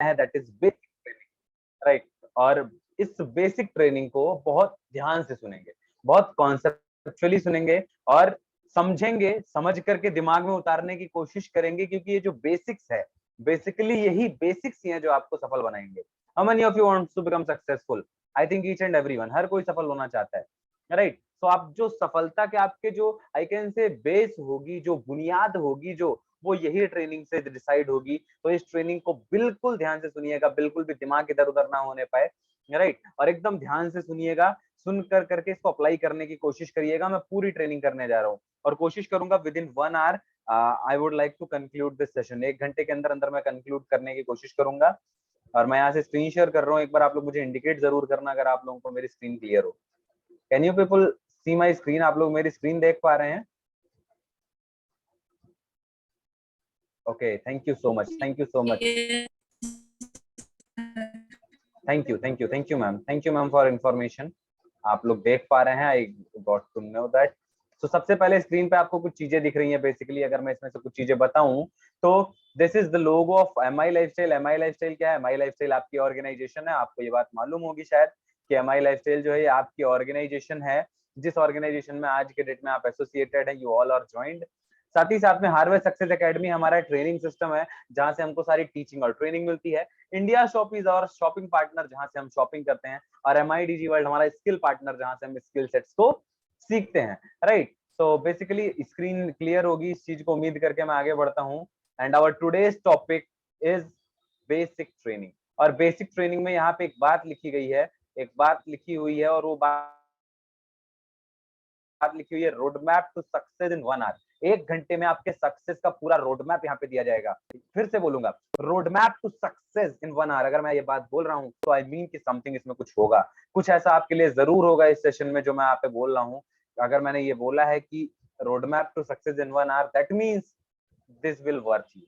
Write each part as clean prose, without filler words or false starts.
है, that is basic training, right. और इस बेसिक ट्रेनिंग को बहुत ध्यान से सुनेंगे, बहुत कॉन्सेप्चुअली सुनेंगे और समझेंगे, समझ करके दिमाग में उतारने की कोशिश करेंगे, क्योंकि ये जो बेसिक्स है, बेसिकली यही बेसिक्स ही हैं जो आपको सफल बनाएंगे। How many of you wants to become successful? I think each and everyone, हर कोई सफल होना चाहता है, राइट। तो आप जो सफलता के आपके जो आई कैन से बेस होगी, जो बुनियाद होगी, जो वो यही ट्रेनिंग से डिसाइड होगी। तो इस ट्रेनिंग को बिल्कुल ध्यान से सुनिएगा, बिल्कुल भी दिमाग इधर उधर ना होने पाए, राइट। और एकदम ध्यान से सुनिएगा, सुन कर करके इसको अप्लाई करने की कोशिश करिएगा। मैं पूरी ट्रेनिंग करने जा रहा हूँ और कोशिश करूंगा with in 1 hour I would like to conclude this session. 1 घंटे के अंदर अंदर मैं कंक्लूड करने की कोशिश करूंगा। और मैं यहाँ से स्क्रीन शेयर कर रहा हूँ, एक बार आप लोग मुझे इंडिकेट जरूर करना अगर आप लोगों को मेरी स्क्रीन क्लियर हो। Can you people see my screen? आप लोग मेरी स्क्रीन देख पा रहे हैं? Okay, thank you so much, thank you so much, thank you ma'am, thank you ma'am for information. आप लोग देख पा रहे हैं, I got to know that. तो सबसे पहले स्क्रीन पे आपको कुछ चीजें दिख रही हैं। बेसिकली अगर मैं इसमें से कुछ चीजें बताऊं तो this is the logo of MI lifestyle. MI lifestyle क्या है? एमआई लाइफस्टाइल आपकी ऑर्गेनाइजेशन है, आपको ये बात मालूम होगी शायद कि एमआई लाइफस्टाइल जो है ये आपकी ऑर्गेनाइजेशन है, जिस ऑर्गेनाइजेशन में आज के डेट में आप एसोसिएटेड है, यू ऑल आर ज्वाइंट। साथ ही साथ में हार्वेस्ट सक्सेस एकेडमी हमारा ट्रेनिंग सिस्टम है, जहां से हमको सारी टीचिंग और ट्रेनिंग मिलती है। इंडिया शॉप इज और शॉपिंग पार्टनर, जहां से हम शॉपिंग करते हैं। और MIDG वर्ल्ड हमारा स्किल पार्टनर, जहां से हम स्किल सेट्स को सीखते हैं, राइट। तो बेसिकली स्क्रीन क्लियर होगी इस चीज को उम्मीद करके मैं आगे बढ़ता हूँ। And our today's topic is basic training. और बेसिक ट्रेनिंग में यहाँ पे एक बात लिखी गई है, एक बात लिखी हुई है, और वो बात लिखी हुई है, road map to success in 1 hour. 1 घंटे में आपके सक्सेस का पूरा रोड मैप यहाँ पे दिया जाएगा। फिर से बोलूंगा, road map to success in 1 hour. अगर मैं ये बात बोल रहा हूँ तो आई मीन कि समथिंग इसमें कुछ होगा, कुछ ऐसा आपके लिए जरूर होगा इस सेशन में जो मैं आप पे बोल रहा हूँ। अगर मैंने ये बोला है कि road map to success in 1 hour, that means this will work you.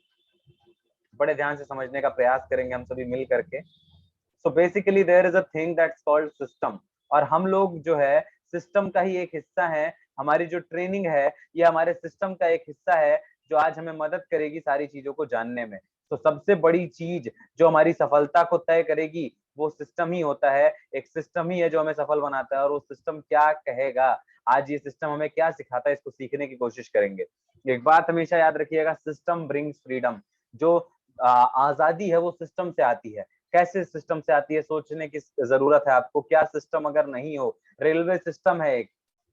बड़े ध्यान से समझने का प्रयास करेंगे हम सभी मिल करके। So basically there is a thing that's called system, और हम लोग जो है सिस्टम का ही एक हिस्सा है। हमारी जो ट्रेनिंग है ये हमारे सिस्टम का एक हिस्सा है, जो आज हमें मदद करेगी सारी चीजों को जानने में। तो सबसे बड़ी चीज जो हमारी सफलता को तय करेगी वो सिस्टम ही होता है। एक सिस्टम ही है जो हमें सफल बनाता है, और वो सिस्टम क्या कहेगा, आज ये सिस्टम हमें क्या सिखाता है, इसको सीखने की कोशिश करेंगे। एक बात हमेशा याद रखिएगा, सिस्टम ब्रिंग्स फ्रीडम। जो आजादी है वो सिस्टम से आती है। कैसे सिस्टम से आती है, सोचने की जरूरत है आपको। क्या सिस्टम अगर नहीं हो, रेलवे सिस्टम है एक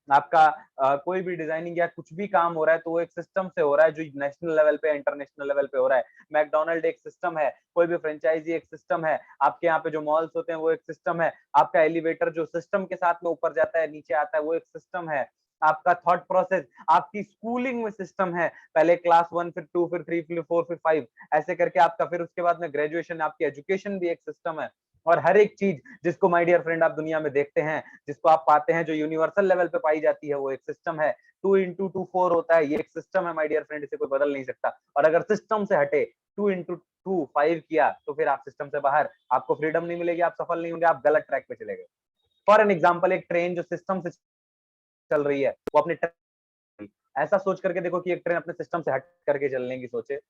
आपका, कोई भी डिजाइनिंग या कुछ भी काम हो रहा है तो वो एक सिस्टम से हो रहा है, जो नेशनल लेवल पे इंटरनेशनल लेवल पे हो रहा है। मैकडोनल्ड एक सिस्टम है, कोई भी फ्रेंचाइजी एक सिस्टम है, आपके यहाँ पे जो मॉल्स होते हैं वो एक सिस्टम है, आपका एलिवेटर जो सिस्टम के साथ में ऊपर जाता है नीचे आता है वो एक सिस्टम है, आपका थॉट प्रोसेस, आपकी स्कूलिंग में सिस्टम है, पहले क्लास 1 फिर 2 फिर 3 फिर 4 फिर 5 ऐसे करके आपका, फिर उसके बाद में ग्रेजुएशन, आपकी एजुकेशन भी एक सिस्टम है। और हर एक चीज जिसको माय डियर फ्रेंड आप दुनिया में देखते हैं, जिसको आप पाते हैं, जो यूनिवर्सल लेवल पे पाई जाती है वो एक सिस्टम है। 2 into 2 4 होता है, ये एक सिस्टम है माय डियर फ्रेंड, इसे कोई बदल नहीं सकता। और अगर सिस्टम से हटे 2 into 2 5 किया तो फिर आप सिस्टम से बाहर, आपको फ्रीडम नहीं मिलेगी, आप सफल नहीं होंगे, आप गलत ट्रैक पे चले गए। फॉर एन एग्जाम्पल, एक ट्रेन जो सिस्टम से चल रही है वो अपने, ऐसा सोच करके देखो कि एक ट्रेन अपने सिस्टम से हट करके चलने की सोचे,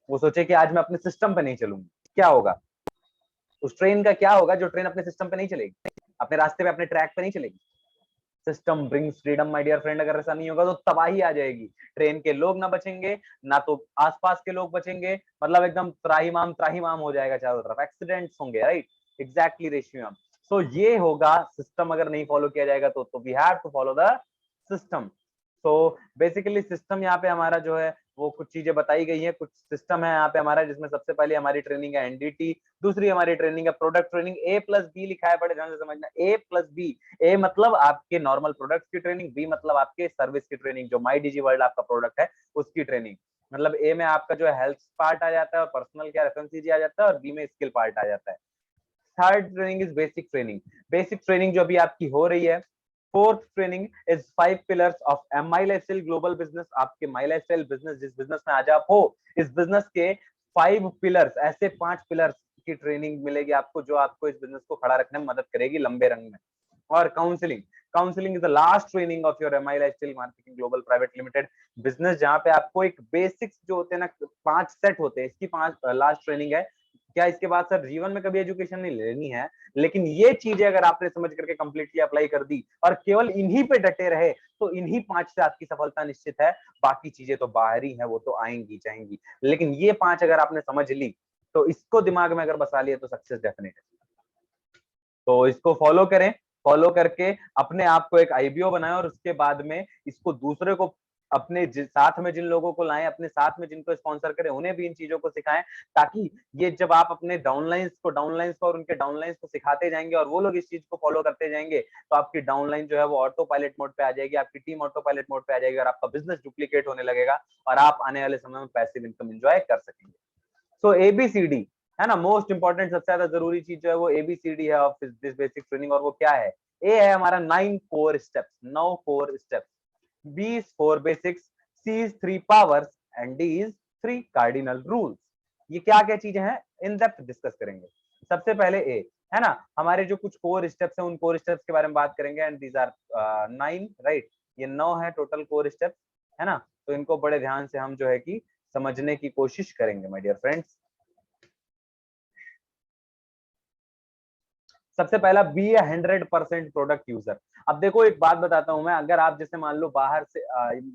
वो सोचे कि आज मैं अपने सिस्टम पे नहीं चलूंगी, क्या होगा? उस ट्रेन का क्या होगा जो ट्रेन अपने सिस्टम पे नहीं चलेगी, अपने रास्ते पे, अपने ट्रैक पे नहीं चलेगी? System brings freedom my dear friend. अगर ऐसा नहीं होगा तो तबाही आ जाएगी, ट्रेन के लोग ना बचेंगे, ना तो आसपास के लोग बचेंगे, मतलब एकदम त्राहिमाम हो जाएगा चारों तरफ, एक्सीडेंट्स होंगे, राइट। Exactly ratio. सो ये होगा, सिस्टम अगर नहीं फॉलो किया जाएगा तो we have to follow the system. तो बेसिकली सिस्टम यहाँ पे हमारा जो है वो कुछ चीजें बताई गई है, कुछ सिस्टम है यहाँ पे हमारा, जिसमें सबसे पहले हमारी ट्रेनिंग है एनडीटी, दूसरी हमारी ट्रेनिंग है प्रोडक्ट ट्रेनिंग। A+B लिखा है, बड़े ध्यान से समझना, A+B। ए मतलब आपके नॉर्मल प्रोडक्ट्स की ट्रेनिंग, बी मतलब आपके सर्विस की ट्रेनिंग, जो माई डीजी वर्ल्ड आपका प्रोडक्ट है उसकी ट्रेनिंग। मतलब ए में आपका जो है हेल्थ पार्ट आ जाता है और पर्सनल केयर FMCG आ जाता है, और बी में स्किल पार्ट आ जाता है। Third training is basic training. Basic training जो अभी आपकी हो रही है। Fourth training is 5 pillars of my lifestyle global business. आपके माई लाइफस्टाइल बिजनेस, जिस बिजनेस में आज आप हो, इस बिजनेस के 5 पिलर्स, ऐसे 5 पिलर्स की ट्रेनिंग मिलेगी आपको, जो आपको इस बिजनेस को खड़ा रखने में मदद करेगी लंबे रंग में। और counselling, counselling is the last training of your MI lifestyle marketing global private limited business, जहां पे आपको एक बेसिक्स जो होते हैं ना, 5 सेट होते हैं, इसकी 5 लास्ट ट्रेनिंग है, क्या इसके बाद सर जीवन में कभी एजुकेशन नहीं लेनी है, लेकिन ये चीजें अगर आपने समझ करके कंप्लीटली अप्लाई कर दी और केवल इन्हीं पे डटे रहे तो इन्हीं 5 से आपकी सफलता निश्चित है। बाकी चीजें तो बाहरी है, वो तो आएंगी जाएंगी, लेकिन ये 5 अगर आपने समझ ली तो इसको दिमाग में अगर बसा लिया तो सक्सेस डेफिनेट है। तो इसको फॉलो करें, फॉलो करके अपने आप को एक आईबीओ बनाएं और उसके बाद में इसको दूसरे को अपने साथ में जिन लोगों को लाएं, अपने साथ में जिनको स्पॉन्सर करें, उन्हें भी इन चीजों को सिखाएं, ताकि ये जब आप अपने डाउनलाइंस को और उनके डाउनलाइंस को सिखाते जाएंगे और वो लोग इस चीज को फॉलो करते जाएंगे तो आपकी डाउनलाइन जो है वो ऑटो पायलट मोड पे आ जाएगी, आपकी टीम ऑटो पायलट मोड पे आ जाएगी और आपका बिजनेस डुप्लीकेट होने लगेगा और आप आने वाले समय में पैसिव इनकम एंजॉय कर सकेंगे। सो एबीसीडी है ना, मोस्ट इंपॉर्टेंट सबसे ज्यादा जरूरी चीज जो है वो एबीसीडी है ऑफ दिस बेसिक ट्रेनिंग। और वो क्या है? ए है हमारा 9 core steps, 9 core steps, B is 4 basics, C is 3 powers and D is 3 cardinal rules. ये क्या क्या चीजें हैं इन डेप्थ डिस्कस करेंगे। सबसे पहले ए है ना, हमारे जो कुछ कोर स्टेप्स हैं उन कोर स्टेप्स के बारे में बात करेंगे एंड दीज आर 9 राइट। ये 9 है टोटल कोर स्टेप्स है ना, तो इनको बड़े ध्यान से हम जो है कि समझने की कोशिश करेंगे माय डियर फ्रेंड्स। सबसे पहला बी ए 100% प्रोडक्ट यूजर। अब देखो एक बात बताता हूं मैं, अगर आप जैसे मान लो बाहर से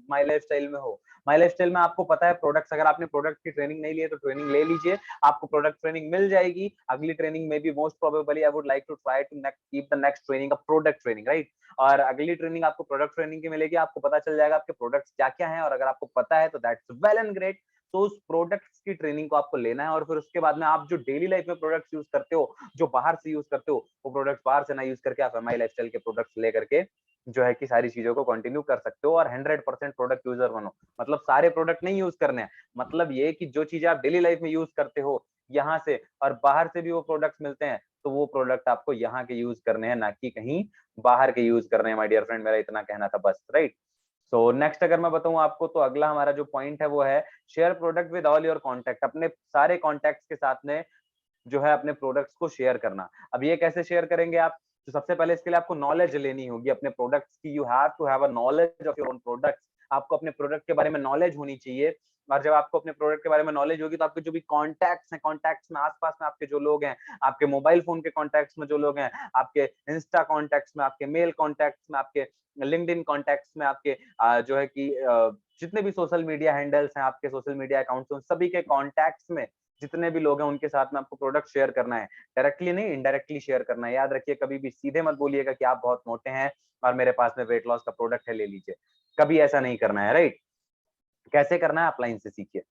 माई लाइफ स्टाइल में हो, माई लाइफ स्टाइल में आपको पता है प्रोडक्ट्स, अगर आपने प्रोडक्ट की ट्रेनिंग नहीं ली है तो ट्रेनिंग ले लीजिए, आपको प्रोडक्ट ट्रेनिंग मिल जाएगी। अगली ट्रेनिंग में भी most probably I would like to try to keep the next training a product training right. और अगली ट्रेनिंग आपको प्रोडक्ट ट्रेनिंग की मिलेगी, आपको पता चल जाएगा आपके प्रोडक्ट्स क्या क्या हैं, और अगर आपको पता है तो दैट्स वेल एंड ग्रेट। तो उस प्रोडक्ट्स की ट्रेनिंग को आपको लेना है और फिर उसके बाद में आप जो डेली लाइफ में प्रोडक्ट्स यूज करते हो, जो बाहर से यूज करते हो, वो प्रोडक्ट्स बाहर से ना यूज करके आप एमआई लाइफस्टाइल के प्रोडक्ट्स लेकर के जो है कि सारी चीजों को कंटिन्यू कर सकते हो और 100% प्रोडक्ट यूजर बनो। मतलब सारे प्रोडक्ट नहीं यूज करने हैं, मतलब ये कि जो चीजें आप डेली लाइफ में यूज करते हो यहाँ से और बाहर से भी वो प्रोडक्ट्स मिलते हैं, तो वो प्रोडक्ट आपको यहाँ के यूज करने हैं, ना कि कहीं बाहर के यूज करने हैं माय डियर फ्रेंड। मेरा इतना कहना था बस राइट। सो नेक्स्ट अगर मैं बताऊं आपको तो अगला हमारा जो पॉइंट है वो है share product with all your contact. अपने सारे कॉन्टैक्ट्स के साथ में जो है अपने प्रोडक्ट्स को शेयर करना। अब ये कैसे शेयर करेंगे आप? तो सबसे पहले इसके लिए आपको नॉलेज लेनी होगी अपने प्रोडक्ट्स की। You have to have a knowledge of your own products. आपको अपने प्रोडक्ट के बारे में नॉलेज होनी चाहिए, और जब आपको अपने प्रोडक्ट के बारे में नॉलेज होगी तो आपके जो भी कॉन्टैक्ट्स हैं, कॉन्टैक्ट्स में आसपास में आपके जो लोग हैं, आपके मोबाइल फोन के कॉन्टैक्ट्स में जो लोग हैं, आपके इंस्टा कॉन्टैक्ट्स में, आपके मेल कॉन्टैक्ट्स में, आपके लिंक्डइन कॉन्टैक्ट्स में, आपके जो है कि जितने भी सोशल मीडिया हैंडल्स हैं, आपके सोशल मीडिया अकाउंट्स, उन सभी के कॉन्टैक्ट्स में जितने भी लोग हैं उनके साथ में आपको प्रोडक्ट शेयर करना है। डायरेक्टली नहीं, इनडायरेक्टली शेयर करना है। याद रखिए, कभी भी सीधे मत बोलिएगा कि आप बहुत मोटे हैं और मेरे पास में वेट लॉस का प्रोडक्ट है, ले लीजिए। कभी ऐसा नहीं करना है राइट। कैसे करना है आप लाइन से सीखिए।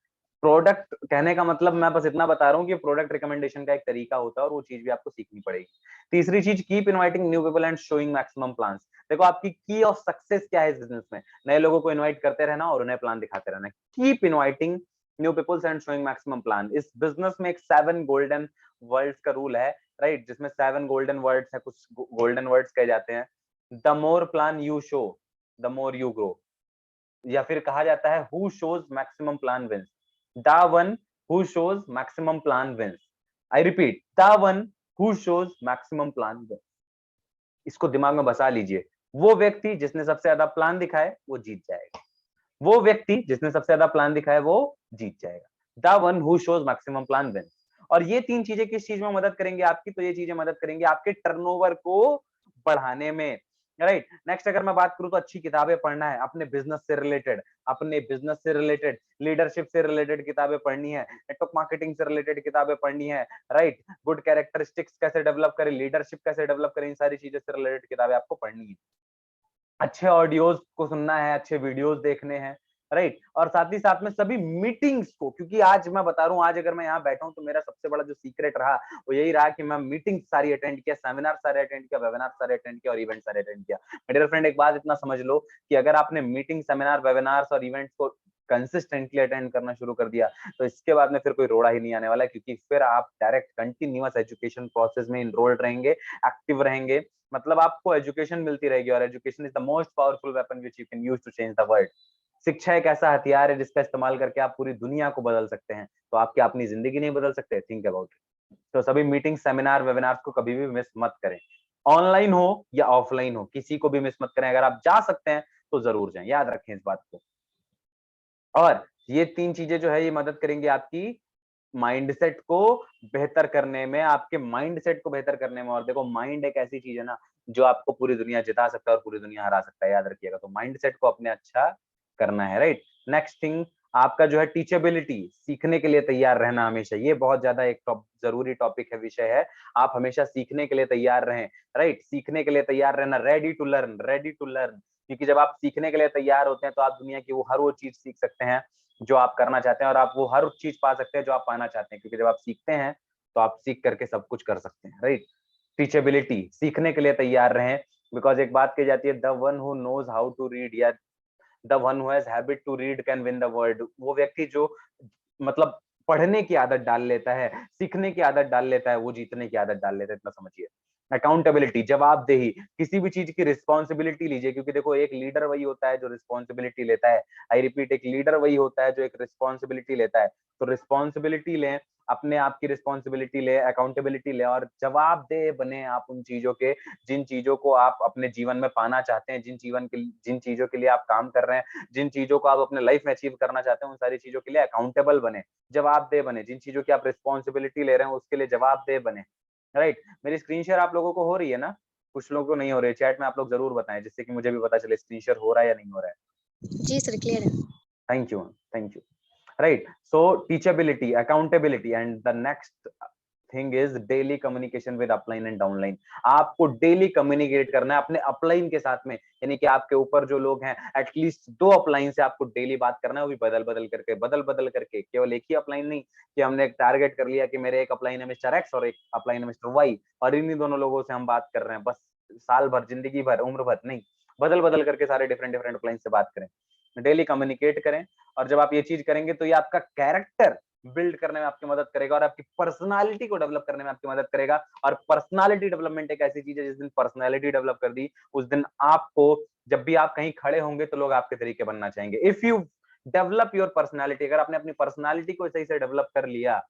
प्रोडक्ट कहने का मतलब मैं बस इतना बता रहा हूँ कि प्रोडक्ट रिकमेंडेशन का एक तरीका होता है और वो चीज भी आपको सीखनी पड़ेगी। तीसरी चीज, keep inviting new people and showing maximum plans. देखो आपकी की ऑफ सक्सेस क्या है इस बिजनेस में? नए लोगों को इनवाइट करते रहना और उन्हें प्लान दिखाते रहना। Keep inviting new peoples and showing maximum plan. इस बिजनेस में एक 7 गोल्डन वर्ड्स का रूल है राइट, जिसमें 7 गोल्डन वर्ड्स है, कुछ गोल्डन वर्ड्स कहे जाते हैं। The more plan you show, the more you grow. या फिर कहा जाता है who shows maximum plan wins, the one who shows maximum plan wins. I repeat, the one who shows maximum plan wins. इसको दिमाग में बसा लीजिए। वो व्यक्ति जिसने सबसे ज्यादा प्लान दिखाए वो जीत जाएगा। वो व्यक्ति जिसने सबसे ज्यादा प्लान दिखाए वो जीत जाएगा। The one who shows maximum plan wins. और ये 3 चीजें किस चीज में मदद करेंगे आपकी? तो ये चीजें मदद करेंगे आपके टर्नओवर को बढ़ाने में राइट। नेक्स्ट अगर मैं बात करूं तो अच्छी किताबें पढ़ना है अपने बिजनेस से रिलेटेड, अपने बिजनेस से रिलेटेड, लीडरशिप से रिलेटेड किताबें पढ़नी है, नेटवर्क मार्केटिंग से रिलेटेड किताबें पढ़नी है राइट। गुड कैरेक्टरिस्टिक्स कैसे डेवलप करें, लीडरशिप कैसे डेवलप करें, इन सारी चीजें से रिलेटेड किताबें आपको पढ़नी है। अच्छे ऑडियोज को सुनना है, अच्छे वीडियोस देखने हैं राइट। और साथ ही साथ में सभी मीटिंग्स को, क्योंकि आज मैं बता रहा हूं, आज अगर मैं यहाँ बैठा हूं तो मेरा सबसे बड़ा जो सीक्रेट रहा वो यही रहा कि मैं मीटिंग सारी अटेंड किया, सेमिनार सारे अटेंड किया, वेबिनार सारे अटेंड किया और इवेंट सारे अटेंड किया। मेरे डियर फ्रेंड, एक बात इतना समझ लो कि अगर आपने मीटिंग, सेमिनार, वेबिनार्स और इवेंट्स को कंसिस्टेंटली अटेंड करना शुरू कर दिया तो इसके बाद में फिर कोई रोड़ा ही नहीं आने वाला, क्योंकि फिर आप डायरेक्ट कंटिन्यूअस एजुकेशन प्रोसेस में इनरोल्ड रहेंगे, एक्टिव रहेंगे। मतलब आपको एजुकेशन मिलती रहेगी और education is the most powerful weapon which you can use to change the world. शिक्षा एक ऐसा हथियार है जिसका इस्तेमाल करके आप पूरी दुनिया को बदल सकते हैं। तो आप क्या अपनी जिंदगी नहीं बदल सकते? Think about it. तो सभी मीटिंग, सेमिनार, वेबिनार्स को कभी भी मिस मत करें। ऑनलाइन हो या ऑफलाइन हो, किसी को भी मिस मत करें। अगर आप जा सकते हैं तो जरूर जाएं, याद रखें इस बात को। और ये 3 चीजें जो है ये मदद करेंगी आपकी माइंडसेट को बेहतर करने में, आपके माइंडसेट को बेहतर करने में। और देखो माइंड एक ऐसी चीज है ना जो आपको पूरी दुनिया जिता सकता है और पूरी दुनिया हरा सकता है, याद रखिएगा। तो माइंडसेट को अपने अच्छा करना है, राइट। नेक्स्ट थिंग आपका जो है टीचेबिलिटी, सीखने के लिए तैयार रहना हमेशा। ये बहुत ज्यादा एक जरूरी टॉपिक है, विषय है। आप हमेशा सीखने के लिए तैयार रहें, राइट। सीखने के लिए तैयार रहना, ready to learn, ready to learn. क्योंकि जब आप सीखने के लिए तैयार होते हैं तो आप दुनिया की हर वो चीज सीख सकते हैं जो आप करना चाहते हैं, और आप वो हर चीज पा सकते हैं जो आप पाना चाहते हैं। क्योंकि जब आप सीखते हैं तो आप सीख करके सब कुछ कर सकते हैं, राइट। टीचेबिलिटी, सीखने के लिए तैयार रहें। बिकॉज एक बात कही जाती है, the one who knows how to read या the one who has habit to read can win the world. वो व्यक्ति जो मतलब पढ़ने की आदत डाल लेता है, सीखने की आदत डाल लेता है, वो जीतने की आदत डाल लेता है, इतना समझिए। अकाउंटेबिलिटी, जवाबदेही, किसी भी चीज की रिस्पॉन्सिबिलिटी लीजिए। क्योंकि देखो एक लीडर वही होता है जो रिस्पॉन्सिबिलिटी लेता है। आई रिपीट, एक लीडर वही होता है जो एक रिस्पॉन्सिबिलिटी लेता है। तो रिस्पॉन्सिबिलिटी लें, अपने आप की रिस्पॉन्सिबिलिटी ले, अकाउंटेबिलिटी ले, और जवाबदेह बने आप उन चीजों के जिन चीजों को आप अपने जीवन में पाना चाहते हैं, जिन चीजों के लिए आप काम कर रहे हैं, जिन चीजों को आप अपने लाइफ में अचीव करना चाहते हैं, उन सारी चीजों के लिए अकाउंटेबल बने, जवाबदेह बने। जिन चीजों की आप रिस्पॉन्सिबिलिटी ले रहे हैं उसके लिए जवाबदेह बने, राइट। मेरी स्क्रीन शेयर आप लोगों को हो रही है ना? कुछ लोगों को नहीं हो रही है, चैट में आप लोग जरूर बताएं जिससे कि मुझे भी पता चले स्क्रीन शेयर हो रहा है या नहीं हो रहा है। जी सर, क्लियर है। Thank you, thank you. Right, so teachability, accountability, and the next thing is daily communication with upline and downline. आपको डेली कम्युनिकेट करना है अपने अपलाइन के साथ में, यानी कि आपके ऊपर जो लोग हैं, एटलीस्ट 2 अपलाइन से आपको डेली बात करना है, वो भी बदल बदल करके। केवल एक ही अपलाइन नहीं कि हमने एक टारगेट कर लिया कि मेरे एक अपलाइन है मिस्टर एक्स और एक अपलाइन है मिस्टर वाई, और इन्हीं दोनों लोगों से हम बात कर रहे हैं बस साल भर, जिंदगी भर, उम्र भर नहीं। बदल करके सारे डिफरेंट डिफरेंट अपलाइन से बात करें, डेली कम्युनिकेट करें। और जब आप ये चीज करेंगे तो ये आपका कैरेक्टर बिल्ड करने में आपकी मदद करेगा और आपकी पर्सनालिटी को डेवलप करने में आपकी मदद करेगा। और पर्सनालिटी डेवलपमेंट एक ऐसी चीज है, जिस दिन पर्सनालिटी डेवलप कर दी, उस दिन आपको जब भी आप कहीं खड़े होंगे तो लोग आपके तरीके बनना चाहेंगे। If you develop your personality, अगर आपने अपनी पर्सनालिटी को सही से डेवलप कर लिया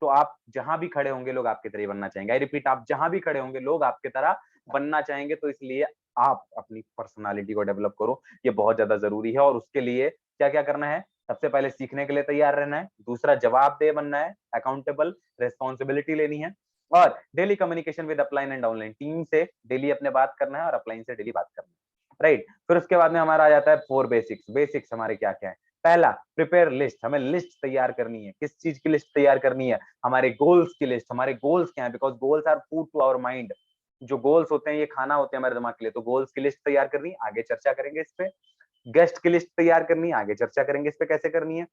तो आप जहां भी खड़े होंगे लोग आपके तरह बनना चाहेंगे। आई रिपीट, आप जहां भी खड़े होंगे लोग आपके तरह बनना चाहेंगे। तो इसलिए आप अपनी पर्सनालिटी को डेवलप करो, ये बहुत ज्यादा जरूरी है। और उसके लिए क्या क्या करना है? सबसे पहले सीखने के लिए तैयार रहना है, दूसरा जवाबदेह बनना है, अकाउंटेबल, रिस्पॉन्सिबिलिटी लेनी है, और daily communication with upline and downline. Team से डेली अपने बात करना है और अपलाइन से डेली बात करना है, राइट। फिर उसके बाद में हमारा आ जाता है 4 बेसिक्स। बेसिक्स हमारे क्या क्या है? पहला, प्रिपेयर लिस्ट। हमें लिस्ट तैयार करनी है। किस चीज की लिस्ट तैयार करनी है? हमारे गोल्स की लिस्ट। हमारे गोल्स क्या है? Because goals are food to our mind. जो गोल्स होते हैं ये खाना होते हैं हमारे दिमाग के लिए। तो गोल्स की लिस्ट तैयार करनी है, आगे चर्चा करेंगे इस पे। गेस्ट की लिस्ट तैयार करनी है, आगे चर्चा करेंगे इस पे कैसे करनी है।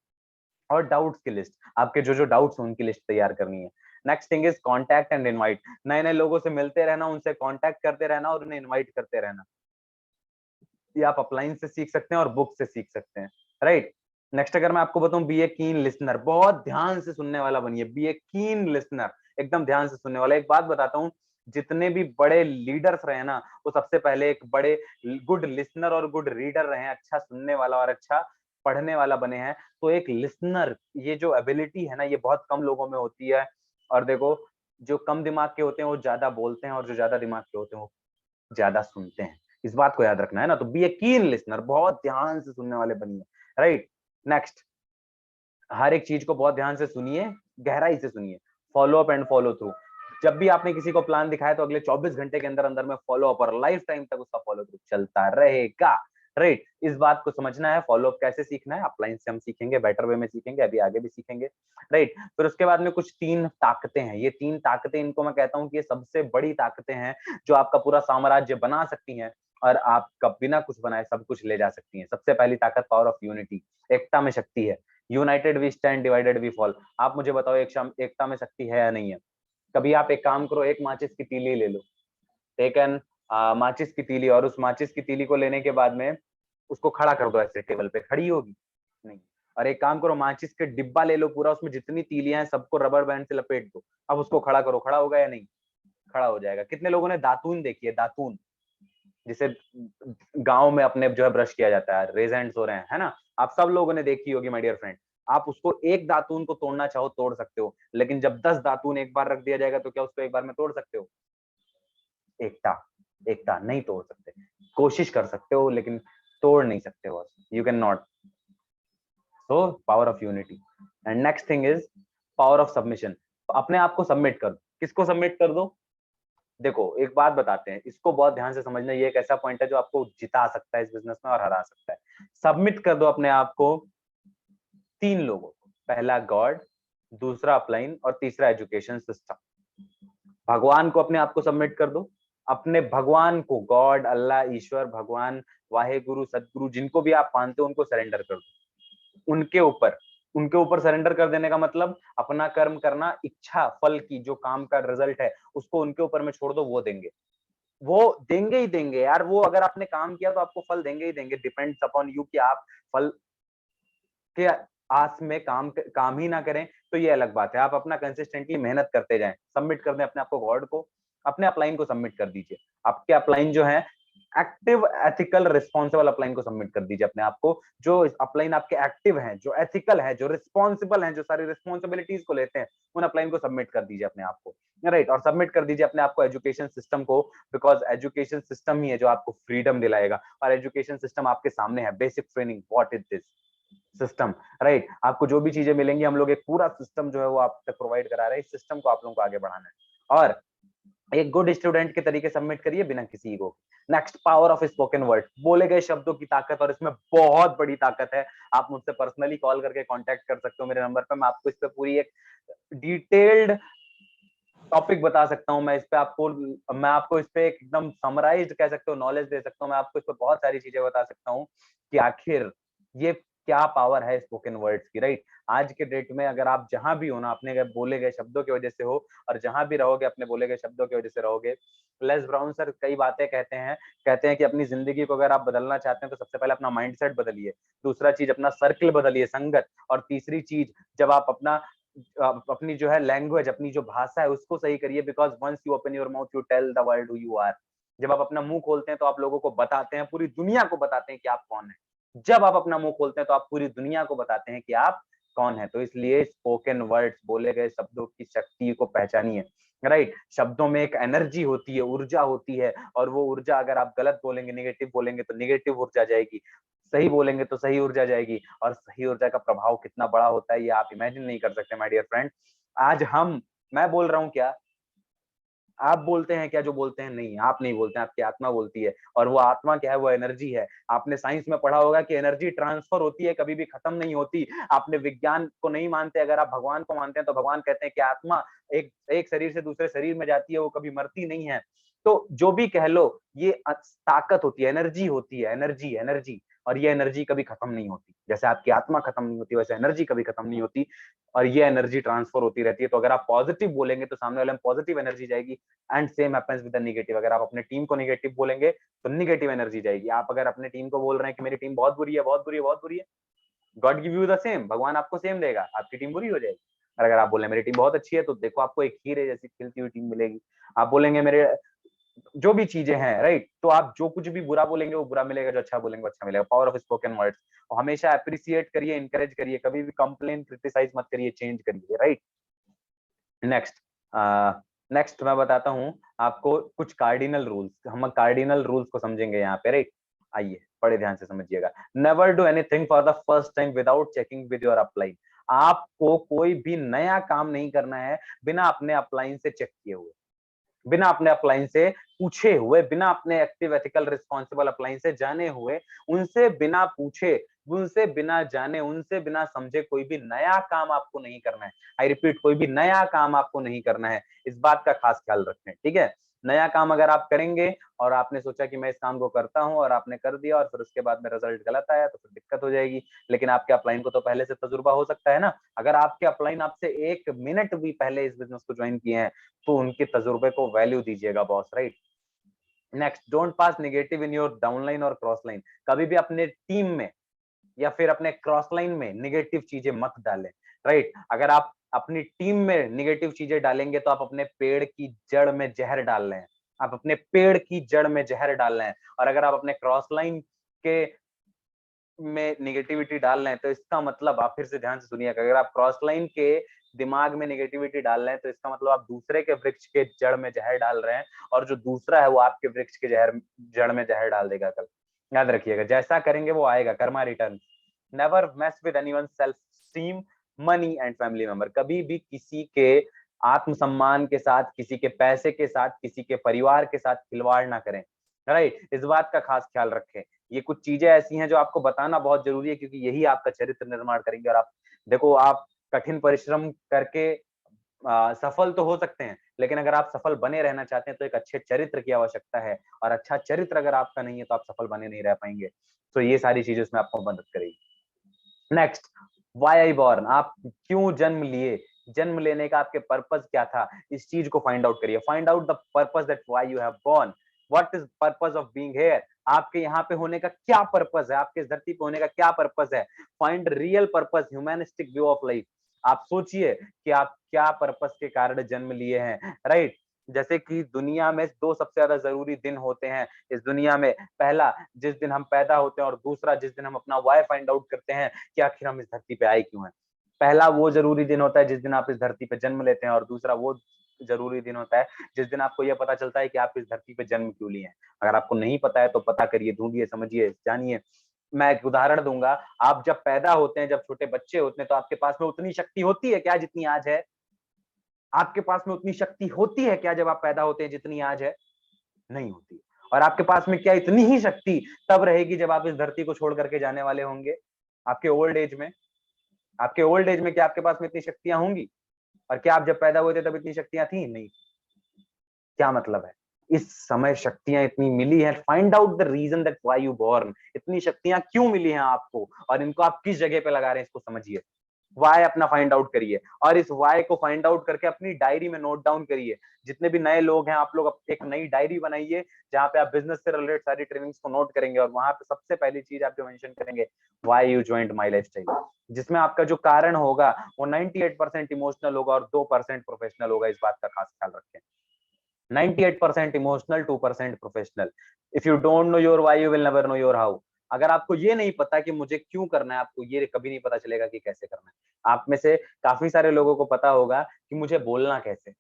और डाउट्स की लिस्ट, आपके जो जो डाउट्स हैं उनकी लिस्ट तैयार करनी है। Next thing is contact and invite. नए नए लोगों से मिलते रहना, उनसे कॉन्टैक्ट करते रहना और उन्हें इनवाइट करते रहना। ये आप अपलाइन से सीख सकते हैं और बुक से सीख सकते हैं, राइट। नेक्स्ट अगर मैं आपको बताऊं, बी ए कीन लिसनर। बहुत ध्यान से सुनने वाला बनिए, बी ए कीन लिसनर, एकदम ध्यान से सुनने वाला। एक बात बताता हूं, जितने भी बड़े लीडर्स रहे ना, वो सबसे पहले एक बड़े गुड लिसनर और गुड रीडर रहे हैं, अच्छा सुनने वाला और अच्छा पढ़ने वाला बने हैं। तो एक लिसनर, ये जो एबिलिटी है ना, ये बहुत कम लोगों में होती है। और देखो, जो कम दिमाग के होते हैं वो ज्यादा बोलते हैं, और जो ज्यादा दिमाग के होते हैं वो ज्यादा सुनते हैं। इस बात को याद रखना है ना। तो बी ए कीन लिसनर, बहुत ध्यान से सुनने वाले बनिए, राइट। नेक्स्ट, हर एक चीज को बहुत ध्यान से सुनिए, गहराई से सुनिए। Follow up and follow through. जब भी आपने किसी को प्लान दिखाया तो अगले 24 घंटे के अंदर अंदर में फॉलो अप, और लाइफ टाइम तक उसका फॉलो थ्रू चलता रहेगा, राइट। इस बात को समझना है। फॉलो अप कैसे सीखना है? अपलाइन से हम सीखेंगे, बेटर वे में सीखेंगे, अभी आगे भी सीखेंगे, राइट। फिर उसके बाद में कुछ 3 ताकतें हैं। ये 3 ताकतें, इनको मैं कहता हूं कि ये सबसे बड़ी ताकतें हैं जो आपका पूरा साम्राज्य बना सकती हैं, और आपका बिना कुछ बनाए सब कुछ ले जा सकती हैं। सबसे पहली ताकत, पावर ऑफ यूनिटी। एकता में शक्ति है। United we stand, divided we fall. आप मुझे बताओ, एकता में शक्ति है या नहीं है? कभी आप एक काम करो, एक माचिस की तीली ले लो, टेक एन माचिस की तीली, और उस माचिस की तीली को लेने के बाद में उसको खड़ा कर दो, ऐसे टेबल पे खड़ी होगी? नहीं। और एक काम करो, माचिस के डिब्बा ले लो पूरा, उसमें जितनी तीलियां हैं सबको रबर बैंड से लपेट दो, अब उसको खड़ा करो, खड़ा होगा या नहीं? खड़ा हो जाएगा। कितने लोगों ने दातून देखी है? दातून, जिसे गांव में अपने जो है ब्रश किया जाता है, रेजेंट्स हो रहे हैं, है ना? आप सब लोगों ने देखी होगी माय डियर फ्रेंड। आप उसको एक दातून को तोड़ना चाहो तोड़ सकते हो, लेकिन जब 10 दातून एक बार रख दिया जाएगा तो क्या उसको एक बार में तोड़ सकते हो? एकता, एकता नहीं तोड़ सकते। कोशिश कर सकते हो लेकिन तोड़ नहीं सकते हो, you can not. So power of unity. And next thing is power of submission, अपने आप को सबमिट कर दो। किसको सबमिट कर दो? देखो एक बात बताते हैं, इसको बहुत ध्यान से समझना, ये एक ऐसा पॉइंट है जो आपको जिता सकता है इस बिजनेस में और हरा सकता है। सबमिट कर दो अपने आप को 3 लोगों को, पहला गॉड, दूसरा अपलाइन और तीसरा एजुकेशन सिस्टम। भगवान को अपने आप को सबमिट कर दो, अपने भगवान को, गॉड, अल्लाह, ईश्वर, भगवान, वाहे गुरु, सदगुरु, जिनको भी आप मानते हो उनको सरेंडर कर दो। उनके ऊपर सरेंडर कर देने का मतलब अपना कर्म करना, इच्छा फल की जो काम का रिजल्ट है उसको उनके ऊपर में छोड़ दो, वो देंगे। वो देंगे ही देंगे यार, वो अगर आपने काम किया तो आपको फल देंगे ही देंगे। डिपेंड्स अपॉन यू कि आप फल के आस में काम ही ना करें तो ये अलग बात है। आप अपना कंसिस्टेंटली मेहनत करते जाएं, सबमिट कर दें अपने आप को गॉड को, अपने अपलाइन को सबमिट कर दीजिए। आपके अपलाइन जो है एक्टिव, एथिकल, रिस्पॉन्सिबल अपलाइन को सबमिट कर दीजिए अपने आप को। जो अपलाइन आपके एक्टिव हैं, जो एथिकल है, जो रिस्पॉन्सिबल हैं, जो सारी रिस्पॉन्सिबिलिटीज को लेते हैं, उन अपलाइन को सबमिट कर दीजिए अपने आप को, राइट। और सबमिट कर दीजिए अपने आप को एजुकेशन सिस्टम को, बिकॉज एजुकेशन सिस्टम ही है जो आपको फ्रीडम दिलाएगा। और एजुकेशन सिस्टम आपके सामने है, basic training, what is this system, right. आपको जो भी चीजें मिलेंगी, हम लोग एक पूरा सिस्टम जो है वो आप तक प्रोवाइड करा रहे हैं। इस सिस्टम को आप लोगों को आगे बढ़ाना है और एक गुड स्टूडेंट के तरीके सबमिट करिए बिना किसी ego. Next, power of spoken word, बोले गए शब्दों की ताकत, और इसमें बहुत बड़ी ताकत है। आप मुझसे पर्सनली कॉल करके कांटेक्ट कर सकते हो मेरे नंबर पे, मैं आपको इस पे पूरी एक डिटेल्ड टॉपिक बता सकता हूं। मैं आपको इस पे एकदम समराइज्ड कह सकते हो नॉलेज दे सकता हूं। मैं आपको इस पे बहुत सारी चीजें बता सकता हूं कि आखिर ये क्या पावर है स्पोकन वर्ड्स की, राइट। आज के डेट में अगर आप जहां भी हो ना, अपने बोले गए शब्दों की वजह से हो, और जहां भी रहोगे अपने बोले गए शब्दों की वजह से रहोगे। लेस ब्राउन सर कई बातें कहते हैं कि अपनी जिंदगी को अगर आप बदलना चाहते हैं तो सबसे पहले अपना माइंडसेट बदलिए, दूसरा चीज अपना सर्कल बदलिए, संगत, और तीसरी चीज जब आप अपनी जो है लैंग्वेज, अपनी जो भाषा है उसको सही करिए, because once you open your mouth you tell the world who you are. जब आप अपना मुंह खोलते हैं तो आप लोगों को बताते हैं, पूरी दुनिया को बताते हैं कि आप कौन है। जब आप अपना मुंह खोलते हैं तो आप पूरी दुनिया को बताते हैं कि आप कौन है। तो इसलिए स्पोकन वर्ड्स, बोले गए शब्दों की शक्ति को पहचानिए, राइट। शब्दों में एक एनर्जी होती है, ऊर्जा होती है, और वो ऊर्जा अगर आप गलत बोलेंगे, निगेटिव बोलेंगे तो निगेटिव ऊर्जा जाएगी, सही बोलेंगे तो सही ऊर्जा जाएगी। और सही ऊर्जा का प्रभाव कितना बड़ा होता है ये आप इमेजिन नहीं कर सकते माय डियर फ्रेंड। आज मैं बोल रहा हूँ क्या, आप बोलते हैं क्या जो बोलते हैं? नहीं, आप नहीं बोलते हैं, आपकी आत्मा बोलती है। और वो आत्मा क्या है? वो एनर्जी है। आपने साइंस में पढ़ा होगा कि एनर्जी ट्रांसफर होती है, कभी भी खत्म नहीं होती। आपने विज्ञान को नहीं मानते, अगर आप भगवान को मानते हैं तो भगवान कहते हैं कि आत्मा एक एक शरीर से दूसरे शरीर में जाती है, वो कभी मरती नहीं है। तो जो भी कह लो, ये ताकत होती है, एनर्जी होती है, एनर्जी एनर्जी। और ये एनर्जी कभी खत्म नहीं होती। जैसे आपकी आत्मा खत्म नहीं होती, वैसे एनर्जी कभी खत्म नहीं होती, और ये एनर्जी ट्रांसफर होती रहती है। तो अगर आप पॉजिटिव बोलेंगे तो सामने वाले में पॉजिटिव एनर्जी जाएगी, and same happens with the negative. अगर आप अपने टीम को नेगेटिव बोलेंगे तो नेगेटिव एनर्जी जाएगी। आप अगर अपने टीम को बोल रहे हैं कि मेरी टीम बहुत बुरी है, बहुत बुरी है, बहुत बुरी है, God give you the same, भगवान आपको सेम देगा, आपकी टीम बुरी हो जाएगी। और अगर आप बोले मेरी टीम बहुत अच्छी है, तो देखो आपको एक हीरे जैसी खिलती हुई टीम मिलेगी। आप बोलेंगे मेरे जो भी चीजें हैं, राइट, तो आप जो कुछ भी बुरा बोलेंगे वो बुरा मिलेगा, जो अच्छा बोलेंगे वो अच्छा मिलेगा। Power of spoken words. हमेशा अप्रिशिएट करिए, इंकरेज करिए, कभी भी कंप्लेन क्रिटिसाइज मत करिए, चेंज करिए, राइट। नेक्स्ट, नेक्स्ट मैं बताता हूँ आपको कुछ कार्डिनल रूल्स। हम कार्डिनल रूल्स को समझेंगे यहाँ पे, राइट। आइए बड़े ध्यान से समझिएगा। Never do anything for the first time without checking with your upline. आपको कोई भी नया काम नहीं करना है बिना अपने अपलाइन से चेक किए हुए, बिना अपने अपलाइन से पूछे हुए, बिना अपने एक्टिव, एथिकल, रिस्पॉन्सिबल अपलाइन से जाने हुए, उनसे बिना पूछे, उनसे बिना जाने, उनसे बिना समझे कोई भी नया काम आपको नहीं करना है। आई रिपीट, कोई भी नया काम आपको नहीं करना है। इस बात का खास ख्याल रखें, ठीक है। नया काम अगर आप करेंगे और आपने सोचा कि मैं इस काम को करता हूं और आपने कर दिया और फिर उसके बाद में रिजल्ट गलत आया तो फिर दिक्कत हो जाएगी। लेकिन आपके अपलाइन को तो पहले से तजुर्बा हो सकता है ना। अगर आपके अपलाइन आपसे 1 मिनट भी पहले इस बिजनेस को ज्वाइन किए हैं तो उनके तजुर्बे को वैल्यू दीजिएगा boss, right. Next, don't pass negative in your downline और क्रॉस लाइन। कभी भी अपने टीम में या फिर अपने क्रॉस लाइन में निगेटिव चीजें मत डालें, राइट। अगर आप अपनी टीम में निगेटिव चीजें डालेंगे तो आप अपने पेड़ की जड़ में जहर डाल रहे हैं। आप अपने पेड़ की जड़ में जहर डाल रहे हैं। और अगर आप अपने क्रॉस लाइन के में निगेटिविटी डाल रहे हैं तो इसका मतलब, आप फिर से ध्यान से सुनिएगा, अगर आप क्रॉस लाइन के दिमाग में निगेटिविटी डाल रहे हैं तो इसका मतलब आप दूसरे के वृक्ष के जड़ में जहर डाल रहे हैं, और जो दूसरा है वो आपके वृक्ष के जड़ में जहर डाल देगा कल। याद रखिएगा, जैसा करेंगे वो आएगा, Karma return. Never mess with anyone self esteem. Money and family member. कभी भी किसी के आत्मसम्मान के साथ, किसी के पैसे के साथ, किसी के परिवार के साथ खिलवाड़ ना करें, राइट। इस बात का खास ख्याल रखें। ये कुछ चीजें ऐसी हैं जो आपको बताना बहुत जरूरी है, क्योंकि यही आपका चरित्र निर्माण करेंगे। और आप देखो, आप कठिन परिश्रम करके सफल तो हो सकते हैं, लेकिन अगर आप सफल बने रहना चाहते हैं तो एक अच्छे चरित्र की आवश्यकता है, और अच्छा चरित्र अगर आपका नहीं है तो आप सफल बने नहीं रह पाएंगे। तो ये सारी चीजें उसमें आपको मदद करेगी। नेक्स्ट, वाई आई बॉर्न, आप क्यों जन्म लिए, जन्म लेने का आपके पर्पस क्या था, इस चीज को फाइंड आउट करिए। Find out the purpose that why you have born, what is purpose of being here, आपके यहाँ पे होने का क्या पर्पस है, आपके इस धरती पे होने का क्या पर्पस है। Find real purpose, humanistic view of life. आप सोचिए कि आप क्या पर्पस के कारण जन्म लिए हैं, राइट। जैसे कि दुनिया में दो सबसे ज्यादा जरूरी दिन होते हैं इस दुनिया में, पहला जिस दिन हम पैदा होते हैं, और दूसरा जिस दिन हम अपना वाई फाइंड आउट करते हैं कि आखिर हम इस धरती पे आए क्यों हैं। पहला वो जरूरी दिन होता है जिस दिन आप इस धरती पे जन्म लेते हैं, और दूसरा वो जरूरी दिन होता है जिस दिन आपको यह पता चलता है कि आप इस धरती पे जन्म क्यों लिए हैं। अगर आपको नहीं पता है तो पता करिए, ढूंढिए, समझिए, जानिए। मैं एक उदाहरण दूंगा। आप जब पैदा होते हैं, जब छोटे बच्चे होते हैं, तो आपके पास में उतनी शक्ति होती है क्या जितनी आज है? आपके पास में उतनी शक्ति होती है क्या जब आप पैदा होते हैं जितनी आज है? नहीं होती। और आपके पास में क्या इतनी ही शक्ति तब रहेगी जब आप इस धरती को छोड़ करके जाने वाले होंगे, आपके ओल्ड एज में? आपके ओल्ड एज में क्या आपके पास में इतनी शक्तियां होंगी? और क्या आप जब पैदा हुए थे तब इतनी शक्तियां थी? नहीं। क्या मतलब है? इस समय शक्तियां इतनी मिली हैं। Find out the reason that why you born, इतनी शक्तियां क्यों मिली हैं आपको, और इनको आप किस जगह पे लगा रहे हैं, इसको समझिए। वाई अपना फाइंड आउट करिए, और इस वाई को फाइंड आउट करके अपनी डायरी में नोट डाउन करिए। जितने भी नए लोग हैं, आप लोग एक नई डायरी बनाइए जहां पे आप बिजनेस से रिलेटेड सारी ट्रेनिंग्स को नोट करेंगे, और वहां पे सबसे पहली चीज आप जो मेंशन करेंगे, why you joined my lifestyle, जिसमें आपका जो कारण होगा वो 98% इमोशनल होगा और 2% प्रोफेशनल होगा। इस बात का खास ख्याल रखें। 98% emotional, 2% professional. If you don't know your why, you will never know your how. अगर आपको ये नहीं पता कि मुझे क्यों करना है, आपको ये कभी नहीं पता चलेगा कि कैसे करना है। आप में से काफी सारे लोगों को पता होगा कि मुझे बोलना कैसे,